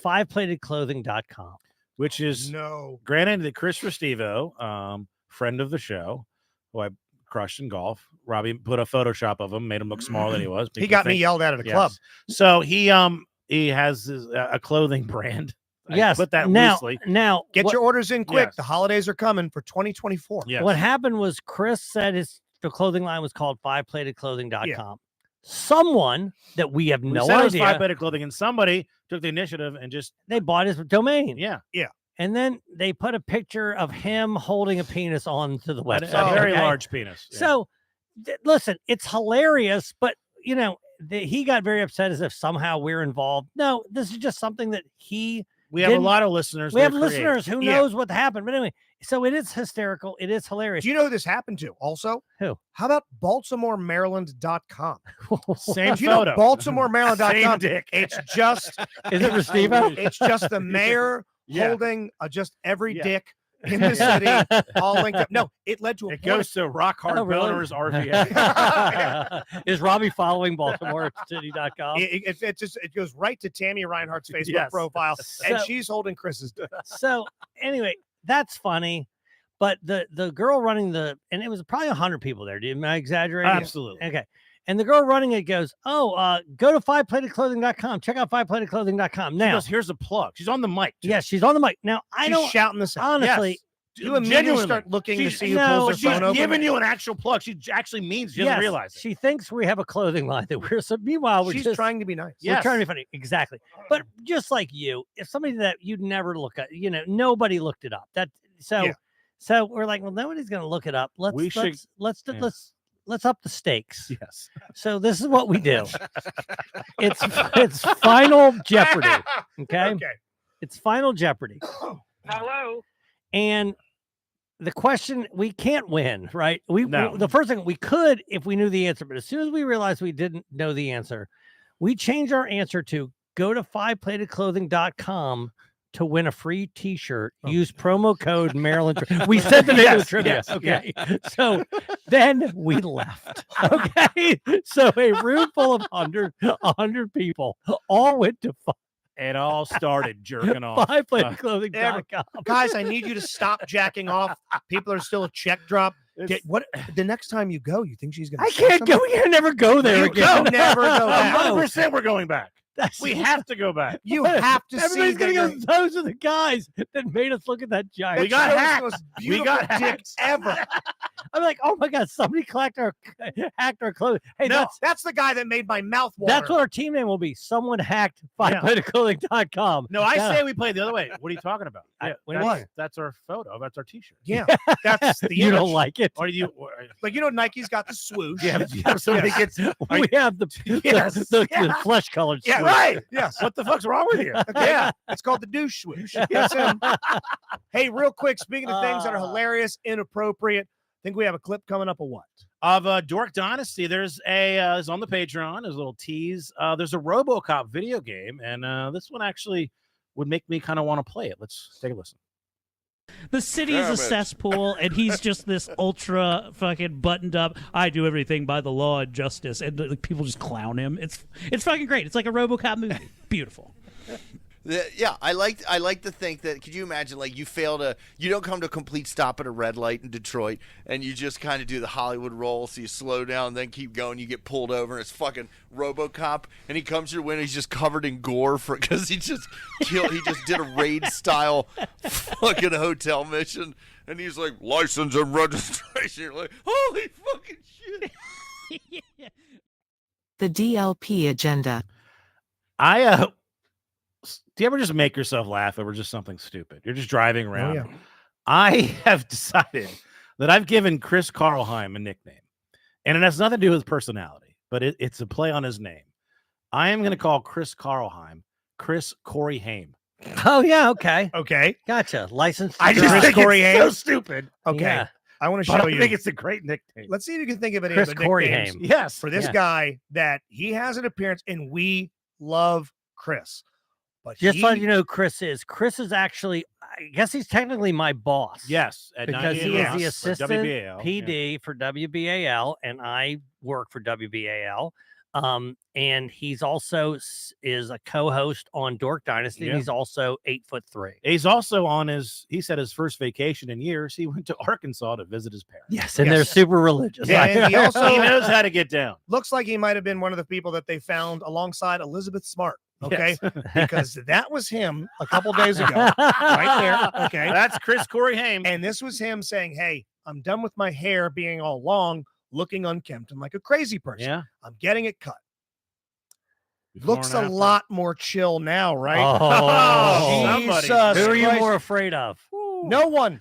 fiveplatedclothing.com. Which is No. granted that Chris Restivo, friend of the show, who I crushed in golf. Robbie put a Photoshop of him, made him look smaller than he was. He People got me think- yelled at a Yes. club. So he has his, a clothing brand. I Yes. put that now, loosely. now Get what, your orders in quick. Yes. The holidays are coming for 2024. Yes. what happened was Chris said the clothing line was called fiveplatedclothing.com. Someone that we have We no said it was idea, five-plated clothing, and somebody took the initiative and just they bought his domain. yeah, And then they put a picture of him holding a penis onto the a, website. a very okay? large penis. Yeah. So, listen, it's hilarious, but he got very upset as if somehow we're involved. No, this is just something that we have a didn't- lot of listeners. we have that are creative. listeners who Yeah. knows what happened. But anyway, so it is hysterical. It is hilarious. Do you know who this happened to also? Who? How about BaltimoreMaryland.com? Same Do you know photo. Same BaltimoreMaryland.com? dick. It's just Is it Restivo? it's just the mayor Yeah. holding just every Yeah. dick in the city, all linked up. No, it led to a It goes to Rock Hard Oh, really? Boners RVA. Is Robbie following BaltimoreCity.com? It goes right to Tammy Reinhardt's Facebook Yes. profile, and So- she's holding Chris's. So anyway, that's funny. But the girl running and it was probably 100 people there. Am I exaggerating? Absolutely. Okay. And the girl running it goes, go to fiveplatedclothing.com. Check out fiveplatedclothing.com. She Now, goes, here's a plug. She's on the mic. too. yeah, she's on the mic. Now, I She's don't shouting this out. honestly. Yes. You immediately Genuinely. start looking to She's- see who no, pulls But their she's phone open. giving you an actual plug. She actually means she doesn't Yes, realize it. she thinks we have a clothing line that we're so. Meanwhile, we're She's just trying to be nice. we're trying to be funny. Exactly. But just like you, if somebody that you'd never look at, nobody looked it up. Yeah. So we're like, well, nobody's going to look it up. We should- Let's yeah. let's up the stakes. Yes. So this is what we do. It's Final Jeopardy. Okay? Okay. It's Final Jeopardy. Hello. And the question, we can't win, right? No. The first thing we could if we knew the answer, but as soon as we realized we didn't know the answer, we changed our answer to go to fiveplatedclothing.com to win a free t-shirt. Use promo code Maryland. We said the name of the trivia. yes, Okay. So then we left. Okay. So a room full of 100 people all went to It all started jerking off. fiveplatedclothing.com. Guys, I need you to stop jacking off. People are still a check drop. It's- What the next time you go, you think she's gonna? I say can't something? go. We can never go there You again. go, never go back. 100% we're going back. That's- We have to go back. You have to see. Everybody's gonna that go. you're- Those are the guys that made us look at that giant. We got shows hacked. the most We got beautiful dick hacked. ever. I'm like, oh my god, somebody hacked our clothing. Hey, No, that's the guy that made my mouth water. that's what our team name will be. Someone hacked Yeah. fiveplatedclothing.com. No, I Yeah. say we play the other way. What are you talking about? I- Yeah, what? that's our photo. That's our t-shirt. Yeah, that's the You don't image. like it. Or do you? Like Nike's got the swoosh. Somebody gets. We have the Yes, the yeah. flesh colored. Yeah, Right. Yes. What the fuck's wrong with you? Okay. Yeah, it's called the douche swoosh. That's him. Hey, real quick, speaking of things that are hilarious, inappropriate, I think we have a clip coming up of what? Of Dork Dynasty, there's is on the Patreon. There's a little tease. There's a RoboCop video game, and this one actually would make me kind of want to play it. Let's take a listen. The city is a cesspool, and he's just this ultra fucking buttoned up. I do everything by the law and justice, and like, people just clown him. It's fucking great. It's like a RoboCop movie. Beautiful. Yeah, I like to think that. Could you imagine, like, you don't come to a complete stop at a red light in Detroit, and you just kind of do the Hollywood roll, so you slow down, then keep going, you get pulled over, and it's fucking RoboCop, and he comes to your window, he's just covered in gore because he just did a raid style fucking hotel mission, and he's like, license and registration. You're like, holy fucking shit. The DLP agenda. Do you ever just make yourself laugh over just something stupid? You're just driving around. yeah. I have decided that I've given Chris Carlheim a nickname, and it has nothing to do with personality, but it's a play on his name. I am going to call Chris Carlheim Chris Corey Haim. Oh yeah, okay, Okay. gotcha. License. I to just drive. think Corey it's so Haim? stupid. Okay. Yeah. I want to But show I you. think it's a great nickname. Let's see if you can think of any Chris other Corey nicknames Haim. Yes. for this Yeah. guy that he has an appearance, and we love Chris. But Just he, so you know, Chris is actually. I guess he's technically my boss. Yes. At because he 98 is Ross the for assistant WBAL. PD for WBAL, and I work for WBAL. And he's also is a co-host on Dork Dynasty. Yeah. And he's also 8'3". He's also on he said his first vacation in years. He went to Arkansas to visit his parents. Yes, and they're Yes. super religious. Yeah, and he also- He knows how to get down. looks like he might have been one of the people that they found alongside Elizabeth Smart. Okay. Yes. Because that was him a couple days ago. Right there. Okay. That's Chris Corey Haim. And this was him saying, hey, I'm done with my hair being all long, looking unkempt and like a crazy person. Yeah. I'm getting it cut. Before Looks and a after. lot more chill now, right? Oh, somebody. Jesus who are you Christ. more afraid of? No one.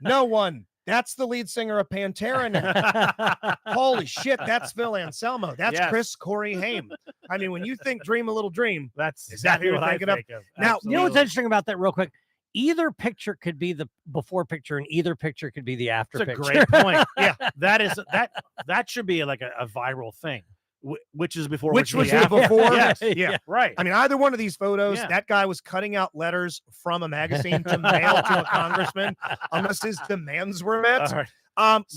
No one. That's the lead singer of Pantera now. Holy shit, that's Phil Anselmo. That's Yes. Chris Corey Haim. I mean, when you think Dream a Little Dream, That's Is that who exactly you're what I thinking of? think of. Now, You know what's Absolutely. interesting about that, real quick? Either picture could be the before picture, and either picture could be the after That's a picture. great point. Yeah, that should be like a viral thing. which is before, Which was after. before. Yes. Yeah. Right. I mean, either one of these photos, Yeah. that guy was cutting out letters from a magazine to mail to a congressman, unless his demands were met. All right.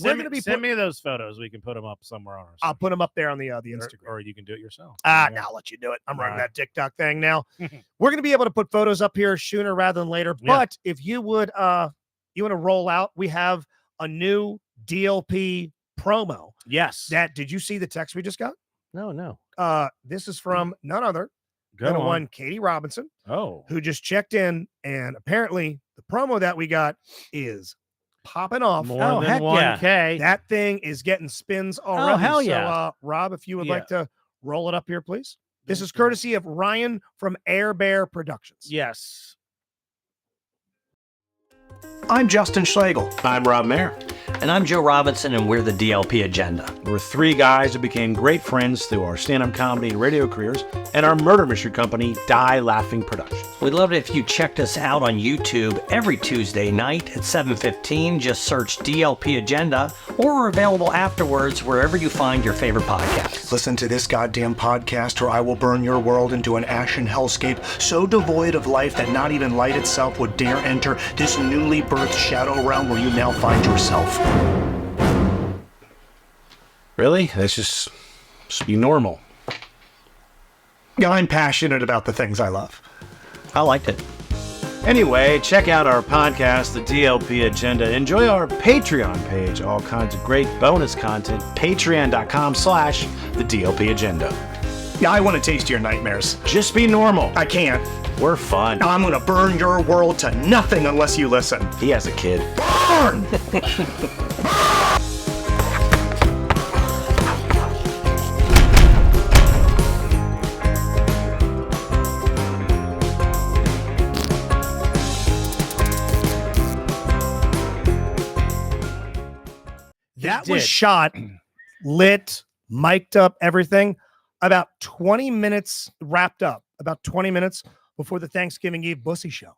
We're going to be send me those photos. We can put them up somewhere on our. I'll site. put them up there on the Instagram. or you can do it yourself. Now I'll let you do it. I'm running Right. that TikTok thing now. We're going to be able to put photos up here sooner rather than later. Yeah. But if you would, you want to roll out, we have a new DLP promo. Yes. Did you see the text we just got? No. This is from none other Go than on. one Katie Robinson, Oh. who just checked in, and apparently the promo that we got is popping off. More Oh, than heck yeah. 1K. That thing is getting spins already. hell So, yeah. Rob, if you would Yeah. like to roll it up here, please. This is courtesy of Ryan from Air Bear Productions. Yes. I'm Justin Schlegel. I'm Rob Mayer. And I'm Joe Robinson, and we're the DLP Agenda. We're three guys who became great friends through our stand-up comedy and radio careers and our murder mystery company, Die Laughing Productions. We'd love it if you checked us out on YouTube every Tuesday night at 7:15. Just search DLP Agenda, or we're available afterwards wherever you find your favorite podcasts. Listen to this goddamn podcast, or I will burn your world into an ashen hellscape so devoid of life that not even light itself would dare enter this newly birthed shadow realm where you now find yourself. Really? That's just be normal. I'm passionate about the things I love. I liked it. Anyway, check out our podcast, The DLP Agenda. Enjoy our Patreon page. All kinds of great bonus content. Patreon.com/The DLP Agenda. Yeah, I want to taste your nightmares. Just be normal. I can't. We're fun. I'm gonna burn your world to nothing unless you listen. He has a kid. Burn! That was did. shot, lit, mic'd up, everything about 20 minutes wrapped up, about 20 minutes before the Thanksgiving Eve Bussy show.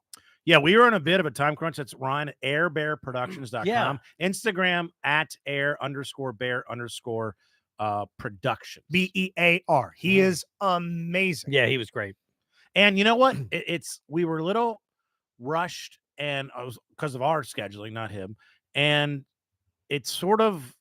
Yeah, we were on a bit of a time crunch. That's Ryan at airbearproductions.com. Yeah. Instagram at air_bear_production. BEAR. He is amazing. Yeah, he was great. And you know what? We were a little rushed, and I was because of our scheduling, not him. And it's sort of,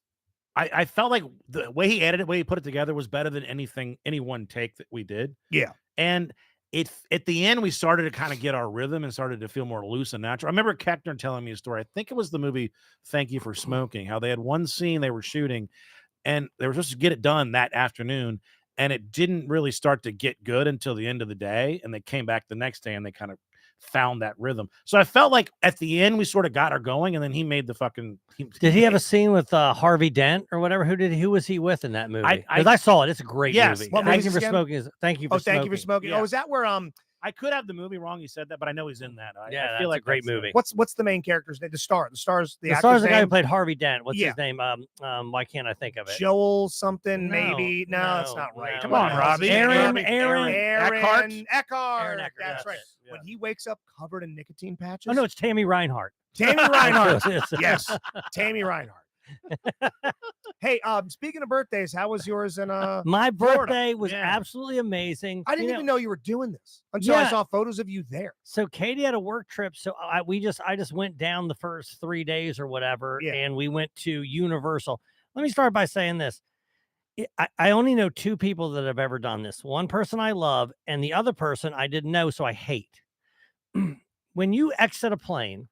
I felt like the way he edited it, the way he put it together was better than any one take that we did. Yeah. And at the end, we started to kind of get our rhythm and started to feel more loose and natural. I remember Keckner telling me a story. I think it was the movie Thank You for Smoking, how they had one scene they were shooting and they were supposed to get it done that afternoon. And it didn't really start to get good until the end of the day. And they came back the next day and they kind of found that rhythm. So I felt like at the end, we sort of got her going, and then he made the fucking. Did he have a scene with Harvey Dent or whatever? Who was he with in that movie? I- Because I saw it. It's a great Yes. movie. What Thank movie you is for this again? smoking. Thank you for smoking. Thank you for smoking. Yeah. Oh, is that where I could have the movie wrong. You said that, but I know he's in that. I Yeah, feel that's like a great that's movie. what's the main character's name? The star's The actor's star's the guy who name? played Harvey Dent. What's Yeah. his name? Why can't I think of it? Joel something, No, maybe. No, that's no, not right. no, Come no. on, Robbie. Aaron Eckhart. Eckhart, That's right. Yeah. When he wakes up covered in nicotine patches. Oh no, it's Tammy Reinhardt. Tammy Reinhardt. Yes. Yes, Tammy Reinhardt. Hey, speaking of birthdays, how was yours in My Florida. birthday was Yeah. absolutely amazing. I didn't You even know you were doing this until I Yeah. saw photos of you there. So Katie had a work trip, so I just went down the first 3 days or whatever, Yeah. and we went to Universal. Let me start by saying this: I only know 2 people that have ever done this. One person I love, and the other person I didn't know, so I hate. When you exit a plane,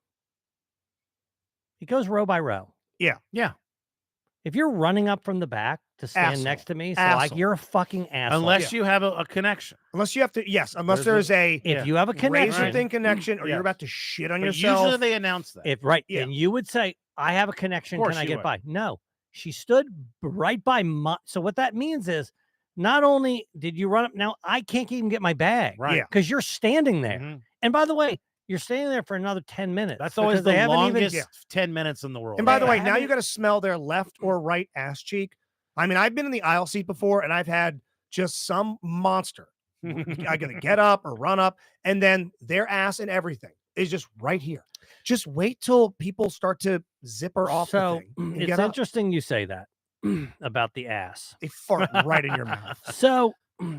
it goes row by row. Yeah. Yeah. If you're running up from the back to stand Asshole. next to me, so Asshole. like you're a fucking asshole. Unless you have a connection. Unless you have to, unless There's there's a if you have a razor connection, thin connection, or Yes. you're about to shit on But yourself. usually they announce that. if right, Yeah. and you would say, "I have a connection. course Can I you get would. by?" No, she stood right by my. So what that means is, not only did you run up, now I can't even get my bag, Right. Yeah. Because you're standing there. Mhm. And by the way, you're standing there for another 10 minutes. That's always because they the haven't even- longest 10 minutes in the world. And by the Yeah. way, now you Having- got to smell their left or right ass cheek. I mean, I've been in the aisle seat before, and I've had just some monster. I got to get up or run up, and then their ass and everything is just right here. Just wait till people start to zipper off the So thing. and it's get up. interesting you say that about the ass. They fart right in your mouth. So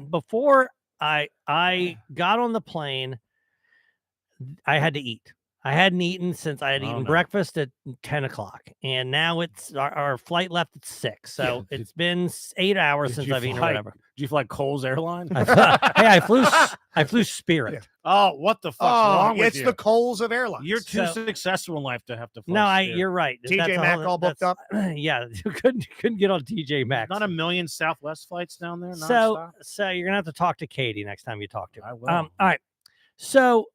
before I got on the plane, I had to eat. I hadn't eaten since I had eaten breakfast at 10 o'clock. And now it's our flight left at 6. So it's been 8 hours since I've eaten or whatever. Did you fly Coles Airline? I flew Spirit. Yeah. Oh, what the fuck's wrong with it's you? the Coles of airlines. You're too successful in life to have to fly. No, Spirit. you're right. TJ Maxx all booked up. Yeah, you couldn't get on TJ Maxx. Not a million Southwest flights down there. So you're gonna have to talk to Katie next time you talk to her. I will. All right. So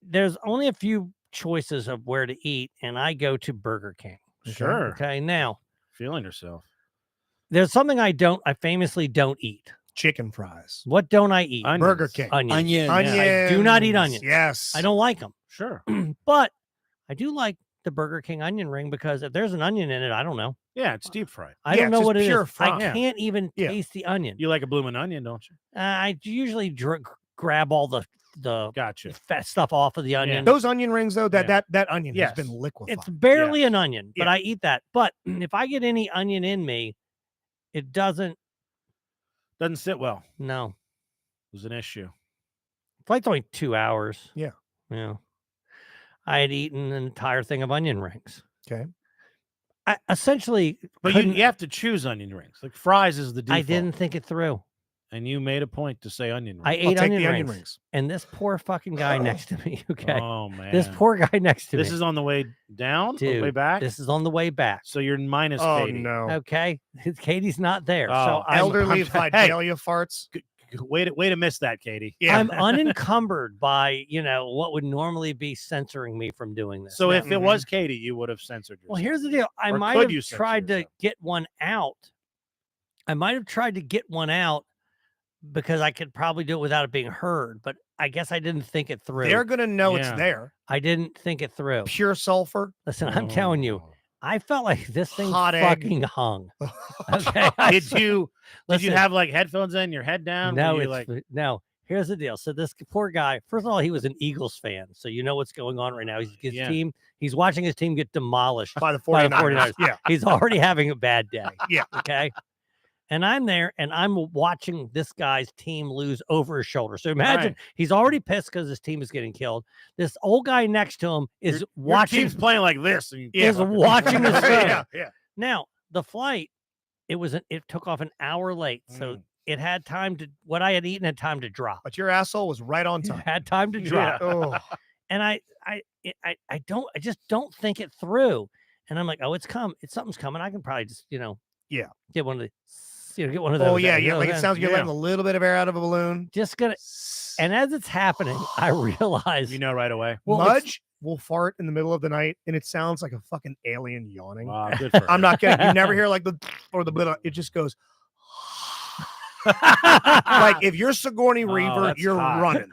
there's only a few choices of where to eat, and I go to Burger King. Sure. Okay. Now, feeling yourself. there's something I famously don't eat. Chicken fries. What don't I eat? Onions. Burger King. Onions. Onions. I do not eat onions. Yes. I don't like them. Sure. But I do like the Burger King onion ring because if there's an onion in it, I don't know. Yeah, it's deep fried. I Yeah, don't know it's what just it pure is. fry. I can't even Yeah. taste the onion. You like a blooming onion, don't you? I usually grab all the Gotcha. fat stuff off of the onion. Those onion rings, though, that onion Yes. has been liquefied. It's barely an onion, but Yeah. I eat that. But if I get any onion in me, it doesn't. Doesn't sit well. No, It was an issue. flight's only 2 hours. Yeah. Yeah. I had eaten an entire thing of onion rings. Okay. I essentially, But you have to choose onion rings. Like fries is the default. I didn't think it through. And you made a point to say onion rings. I ate take onion the rings. onion rings. And this poor fucking guy next to me. Okay. Oh man. This poor guy next to me. This is on the way down, on the way Dude, back. This is on the way back. So you're minus Oh, Katie. no. Okay. Katie's not there. Oh, So I'm, Elderly Hey. Vidalia farts. Way to miss that, Katie. Yeah. I'm unencumbered by, what would normally be censoring me from doing this. So Now- if it was Katie, you would have censored yourself. Well, here's the deal. I Or might could have you censor tried to yourself? get one out. I might have tried to get one out because I could probably do it without it being heard, but I guess I didn't think it through. They're going to know Yeah. it's there. I didn't think it through. Pure sulfur. Listen, I'm telling you, Oh. I felt like this thing Hot egg. fucking hung. Okay. Did you Listen, have like headphones in, your head down? No, Were you it's like no. Here's the deal. So this poor guy, first of all, he was an Eagles fan, so you know what's going on right now. He's watching his team get demolished By the by 49ers. the 49ers. Yeah. He's already having a bad day. Yeah. Okay. And I'm there and I'm watching this guy's team lose over his shoulder. So imagine Right. he's already pissed because his team is getting killed. This old guy next to him is your watching team's playing like this? And is watching his phone. Yeah. Now, the flight, it took off an hour late. So it had time to, what I had eaten had time to drop. But your asshole was right on It time. had time to drop. Oh, And I just don't think it through. And I'm like, oh, something's coming. I can probably just, Yeah. get one of the, get one of those. oh yeah, you yeah. know, Like it then sounds you're letting a little bit of air out of a balloon. just gonna, and as it's happening, I realize, you know right away. well, it's- Mudge will fart in the middle of the night, and it sounds like a fucking alien yawning. Wow, good for I'm her. not kidding. You never hear like the or the bit. It just goes. Like if you're Sigourney Oh, Weaver, that's you're hot. running.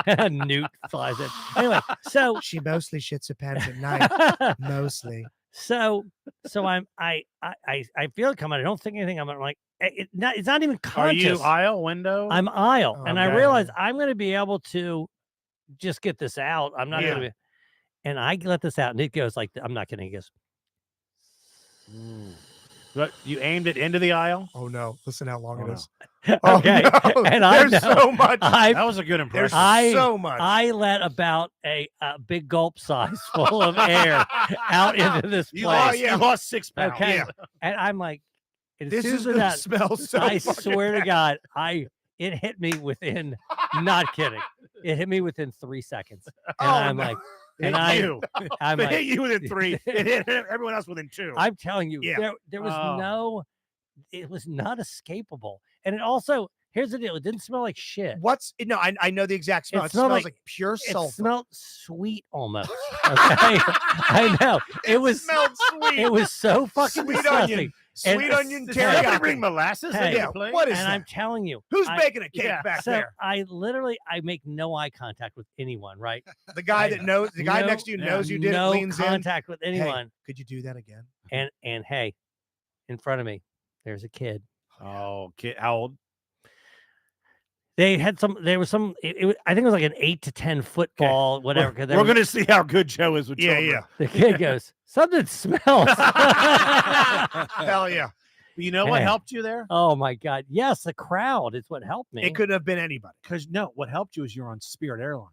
And Newt flies in. Anyway, so She mostly shits her pants at night. Mostly. so I feel it coming. I don't think anything. I'm like, it's not even Are conscious. you aisle window? I'm aisle, and I Okay. realize I'm going to be able to just get this out. I'm not Yeah. going to be, and I let this out, and it goes like, I'm not kidding. It goes, But you aimed it into the aisle. Oh no! Listen how long Oh, it no. is. Oh, okay, no. and I There's know, so much. That was a good There's impression. so much. I let about a big gulp size full of air out into this You place. lost, you lost 6 pounds. Okay, Yeah. and I'm like, as This soon is as gonna that, smell so. I fucking swear to bad. God, it hit me within, not kidding, it hit me within 3 seconds, and Oh, I'm no. like, It and hit you. I'm It like, hit you within 3. It hit everyone else within 2. I'm telling you, Yeah. there was Oh. it was not escapable, and it also, here's the deal, it didn't smell like shit. What's no? I know the exact smell. It It, smelled smells like- like pure It sulfur. smelled sweet almost. Okay, I know it was. smelled sweet. It was so fucking Sweet disgusting. onion. Sweet And- onion Did somebody teriyaki. bring molasses Hey, into Yeah, the plane? what is And that? I'm telling you, Who's I- baking a cake yeah, back so there? I make no eye contact with anyone. Right? The guy I- that knows, the guy no- next to you yeah, knows you did it, no leans in. contact with Hey, anyone. could you do that again? And hey, in front of me, there's a kid. Oh, kid, how old? They had some. There was some. I think it was like an 8 to 10 foot ball, whatever. We're going to see how good Joe is with children. Yeah. The kid goes, something smells. Hell yeah. But you know what Hey. helped you there? Oh my God! Yes, the crowd is what helped me. It could have been anybody. Because no, what helped you is you're on Spirit Airlines.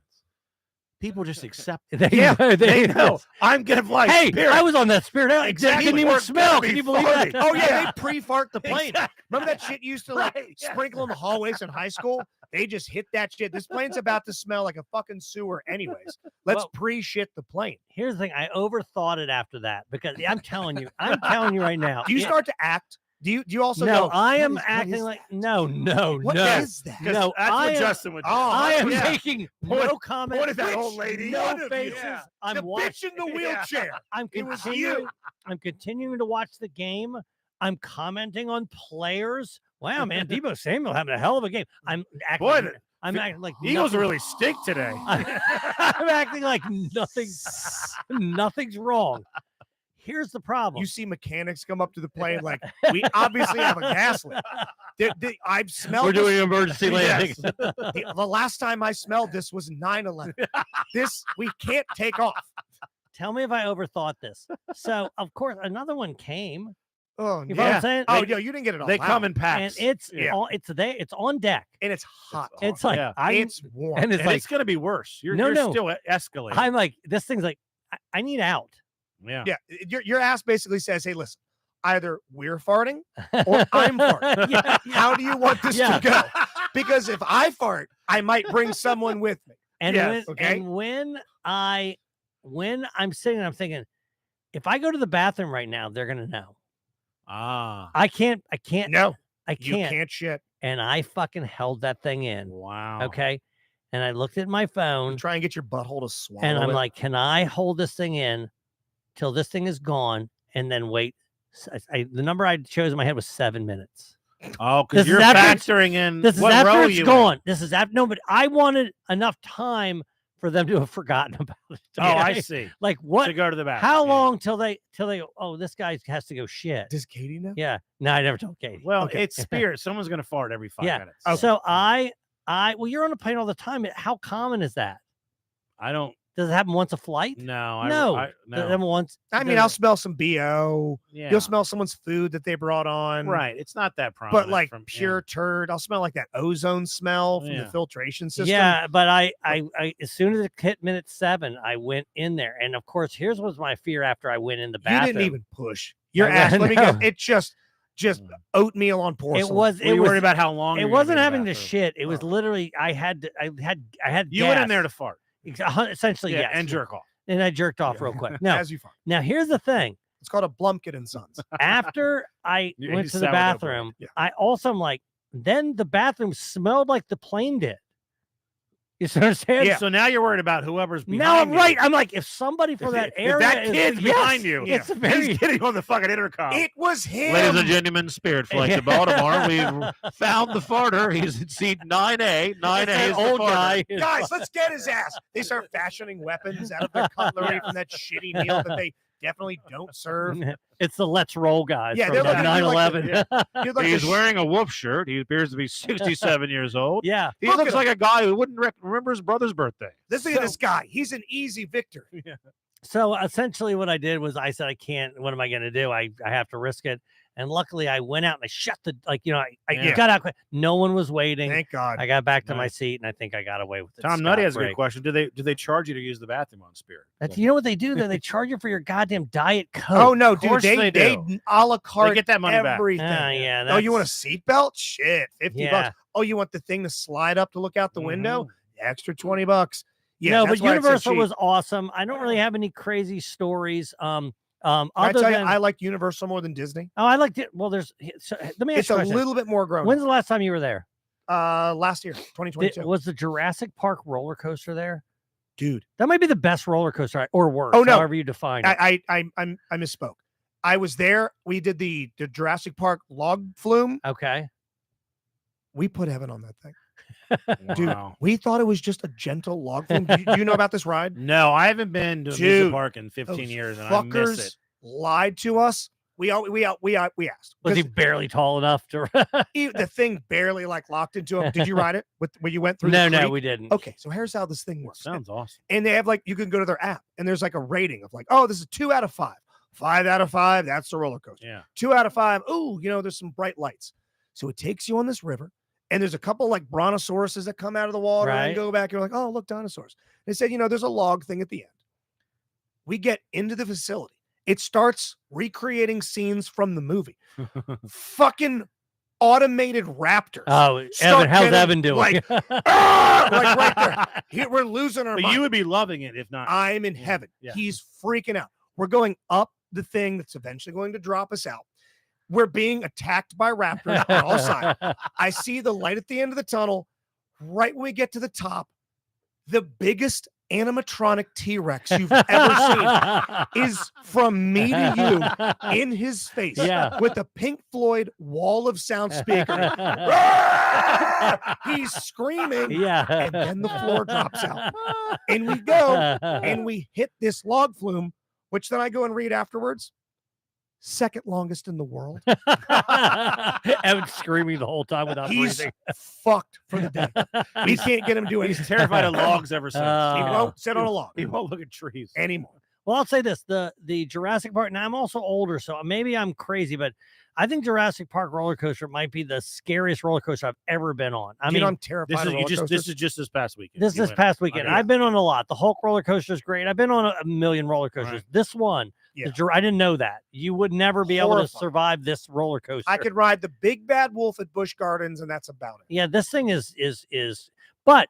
People just accept. They know. I'm gonna fly. Hey, Spirit. I was on that Spirit Airlines. Exactly. Didn't even We're smell. gonna be Can you believe farting. that? Oh yeah, they pre-fart the plane. Exactly. Remember that shit used to like Right, yeah. sprinkle in the hallways in high school? They just hit that shit. This plane's about to smell like a fucking sewer anyways. Let's Well- pre-shit the plane. Here's the thing. I overthought it after that because I'm telling you right now. Do you start to act? Do you also No, go, I "What am is- what acting is like that? no. What no. is that? No, That's I what am, Justin would do. I am yeah. making no comment. What is that old lady? One No of faces. you. I'm The watching. bitch in the wheelchair. I'm It was continuing. you. I'm continuing to watch the game. I'm commenting on players. Wow, man, Debo Samuel having a hell of a game. I'm acting. Boy, I'm acting like Eagles nothing- really stink today. I'm acting like nothing's wrong. Here's the problem. You see mechanics come up to the plane like, we obviously have a gas leak. I've smelled We're this- doing emergency landing. Yes. The last time I smelled this was 9/11. We can't take off. Tell me if I overthought this. So, of course, another one came. Oh, You know what I'm saying? Oh, yeah, you didn't get it all. They out. come in And packs. it's Yeah. it's on deck. and it's hot. It's like Yeah. It's warm. and it's and like it's going to be worse. You're No. still escalating. I'm like this thing's like I need out. yeah. Yeah, your ass basically says, "Hey, listen, either we're farting or I'm farting. Yeah. How do you want this Yeah. to go? Because if I fart, I might bring someone with me." And Yes, when okay. and when I'm sitting, I'm thinking, if I go to the bathroom right now, they're gonna know. Ah. I can't. No, I you can't. can't shit. And I fucking held that thing in. Wow. Okay. And I looked at my phone Try and get your butthole to swallow. and I'm it. like, can I hold this thing in till this thing is gone and then wait? The number I chose in my head was 7 minutes. Oh, This because is you're after factoring in This is what after row it's you gone. This is after no, but I wanted enough time for them to have forgotten about it. In. Oh, I okay? see. Like what? To go to the back. How long till they oh, this guy has to go shit. Does Katie know? Yeah. No, I never told Katie. Well, Okay. it's Spirit. Someone's going to fart every 5 Yeah. minutes. So I well, you're on a plane all the time. How common is that? I don't. Does it happen once a flight? No. No. I, Does it no. happen once. I mean, does I'll it- smell some BO. Yeah. You'll smell someone's food that they brought on. Right. It's not that prominent. But like from, pure turd, I'll smell like that ozone smell from Yeah. the filtration system. Yeah, but I as soon as it hit minute 7, I went in there, and of course, here's what was my fear after I went in the You bathroom. didn't even push. Your I ass. Let me know. guess. It just oatmeal on porcelain. It was. Were It you was. worried about how long? It you were gonna wasn't be in the having to bathroom? shit. It was literally. I had. You went in gas. there to fart. Essentially, Yeah, yes. and jerk off. And I jerked off real quick. Now, as you find. now here's the thing. It's called a Blumkin and Sons. After I You went ate to the sourdough bread. bathroom, Yeah. I also am like, then the bathroom smelled like the plane did. You see what I'm saying? Yeah. So now you're worried about whoever's behind Now I'm you. right. I'm like, if somebody for that If area, that is- kid's yes, behind you, it's very. He's getting on the fucking intercom. It was him. Ladies and gentlemen, Spirit Flight to Baltimore. We've found the farter. He's in seat 9A. 9A It's that is the old farter. guy. Guys, let's get his ass. They start fashioning weapons out of their cutlery from that shitty meal that they definitely don't serve. It's the Let's Roll guys. Yeah, from they're looking at you 9/11. You're like He's the wearing a wolf shirt. He appears to be 67 years old. Yeah. He Look looks at like a guy who wouldn't remember his brother's birthday. Listen to this guy. He's an easy victor. So essentially, what I did was I said, I can't. What am I going to do? I have to risk it. And luckily, I went out and I shut the I Yeah. got out quick. No one was waiting. Thank God. I got back to my Nice. seat, and I think I got away with it. Tom Nutty has a good scot-free. question. Do they charge you to use the bathroom on Spirit? You know what they do? They charge you for your goddamn Diet Coke. Oh no, Of dude! course They they do. a la carte They get that money back. everything. yeah. Oh, you want a that's- seatbelt? Shit, $50. Yeah. Oh, you want the thing to slide up to look out the window? Mm-hmm. Extra $20. Yeah, no, that's but why it's so Universal cheap. was awesome. I don't really have any crazy stories. Can I Other tell than you, I like Universal more than Disney. I liked it. Well, there's. So, let me ask It's you a a question. little bit more grown. When's the last time you were there? Last year, 2022. Was the Jurassic Park roller coaster there? Dude, That might be the best roller coaster, or worse. Oh, no. However you define it. I misspoke. I was there. We did the Jurassic Park log flume. Okay. We put heaven on that thing. Dude, Wow. we thought it was just a gentle log flume. Do you know about this ride? No, I haven't been to a Dude, amusement park in 15 Those years, and I miss fuckers it. lied to us. We asked. Was he 'Cause barely tall enough to? the thing barely like locked into him. Did you ride it when you went through? No, the no, creek? we didn't. Okay, so here's how this thing works. Sounds awesome. And they have like, you can go to their app and there's like a rating of like, oh, this is 2 out of 5, 5 out of 5. That's the roller coaster. Yeah. 2 out of 5. Ooh, there's some bright lights. So it takes you on this river, and there's a couple like brontosauruses that come out of the water Right. and go back. And you're like, oh, look, dinosaurs. They said, there's a log thing at the end. We get into the facility. It starts recreating scenes from the movie. Fucking automated raptors. Oh, start Evan, how's getting, Evan doing? Like, "Ah!" like right there. We're losing our But mind. you would be loving it if not. I'm in heaven. Yeah. He's freaking out. We're going up the thing that's eventually going to drop us out. We're being attacked by raptors on all sides. I see the light at the end of the tunnel. Right when we get to the top, the biggest animatronic T-Rex you've ever seen is from me to you in his face, Yeah. with a Pink Floyd wall of sound speaker. He's screaming, Yeah. and then the floor drops out. And we go and we hit this log flume, which then I go and read afterwards. Second longest in the world. Evan screaming the whole time without He's breathing. fucked for the day. We can't get him to do anything. He's terrified of logs ever since. He won't sit on a log He won't look at trees anymore. Well, I'll say this: the Jurassic Park. Now I'm also older, so maybe I'm crazy, but I think Jurassic Park roller coaster might be the scariest roller coaster I've ever been on. I mean, I'm terrified This of is roller coasters. this is just this past weekend. this You this went. past weekend. Okay. I've been on a lot. The Hulk roller coaster is great. I've been on a million roller coasters. Right. This one, Yeah. I didn't know that you would never be able to Horrifying. survive this roller coaster. I could ride the Big Bad Wolf at Busch Gardens, and that's about it. Yeah, this thing is. But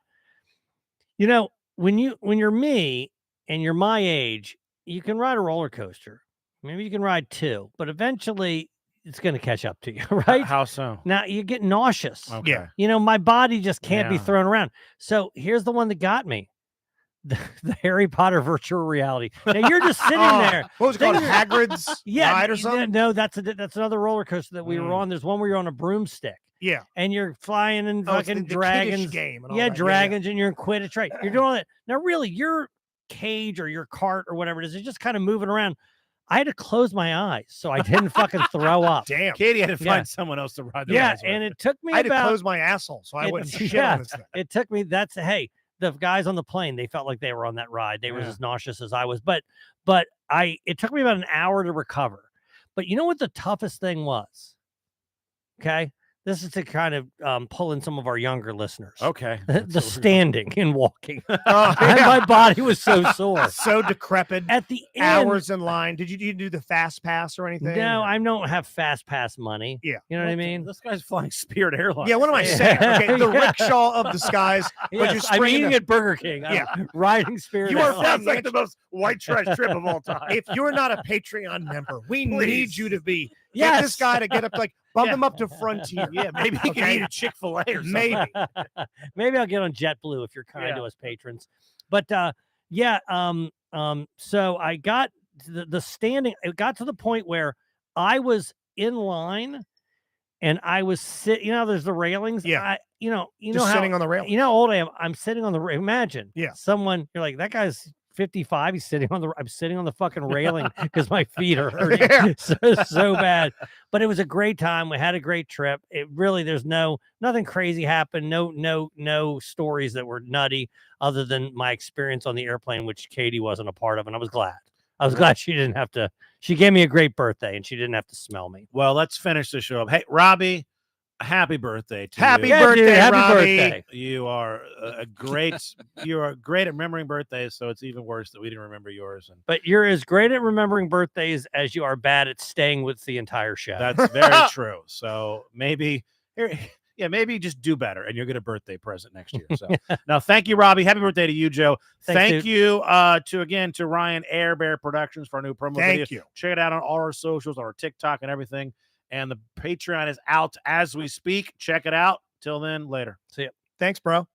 when you're me and you're my age, you can ride a roller coaster. Maybe you can ride 2, but eventually it's going to catch up to you, right? How so? Now you get nauseous. Okay. Yeah. My body just can't be Yeah. thrown around. So here's the one that got me. The Harry Potter virtual reality. Now you're just sitting there. What was it called? Thinking- Hagrid's ride or something? No, that's another roller coaster that we were Mm. on. There's one where you're on a broomstick Yeah. and you're flying and Oh, it's fucking the Kiddish dragons. game and all Yeah, that. dragons, and you're in Quidditch, right? You're doing all that. Now, really, your cage or your cart or whatever it is just kind of moving around. I had to close my eyes so I didn't fucking throw up. Damn. Katie had to Yeah. find someone else to ride the Yeah, rides with. and it took me I had to about close my asshole so I it- wouldn't shit yeah. on this thing. it took me hey, the guys on the plane, they felt like they were on that ride. They were Yeah. as nauseous as I was. But it took me about an hour to recover. But you know what the toughest thing was? Okay. This is to kind of pull in some of our younger listeners. Okay. The standing and walking. Oh, And my body was so sore. So decrepit. At the end, Hours in line. Did you do the fast pass or anything? no, I don't have fast pass money. Yeah. You know what I mean? This guy's flying Spirit Airlines. Yeah, what am I saying? Okay, the Yeah. rickshaw of the skies. Yes, you're I'm springing eating the- at Burger King. I'm Yeah. riding Spirit. You are Airlines. sounds like the most white trash trip of all time. If you're not a Patreon member, we need Please. you to be. Get this Yes. guy to get up, like bump Yeah. him up to Frontier. Yeah, maybe he can Okay. eat a Chick-fil-A or something. Maybe. Maybe I'll get on JetBlue if you're kind Yeah. to us patrons. But so I got the standing. It got to the point where I was in line and I was there's the railings. Yeah. You know Just how sitting on the railing. You know how old I am. I'm sitting on the imagine. Yeah. Someone you're like, that guy's 55. I'm sitting on the fucking railing because my feet are hurting Yeah. so bad. But it was a great time. We had a great trip. It really, there's nothing crazy happened. No stories that were nutty other than my experience on the airplane, which Katie wasn't a part of. And I was glad. She didn't have to. She gave me a great birthday and she didn't have to smell me. Well, let's finish the show up. Hey, Robbie, happy birthday to Happy you. Yeah, birthday, dude, happy Robbie. birthday. You are you are great at remembering birthdays, so it's even worse that we didn't remember yours. And But you're as great at remembering birthdays as you are bad at staying with the entire show. that's very true. So maybe maybe just do better and you'll get a birthday present next year. So now thank you, Robbie. Happy birthday to you, Joe. Thanks, Thank dude. you to Ryan Air Bear Productions for our new promo video. Thank you. Check it out on all our socials, on our TikTok and everything. And the Patreon is out as we speak. Check it out. Till then, later. See ya. Thanks, bro.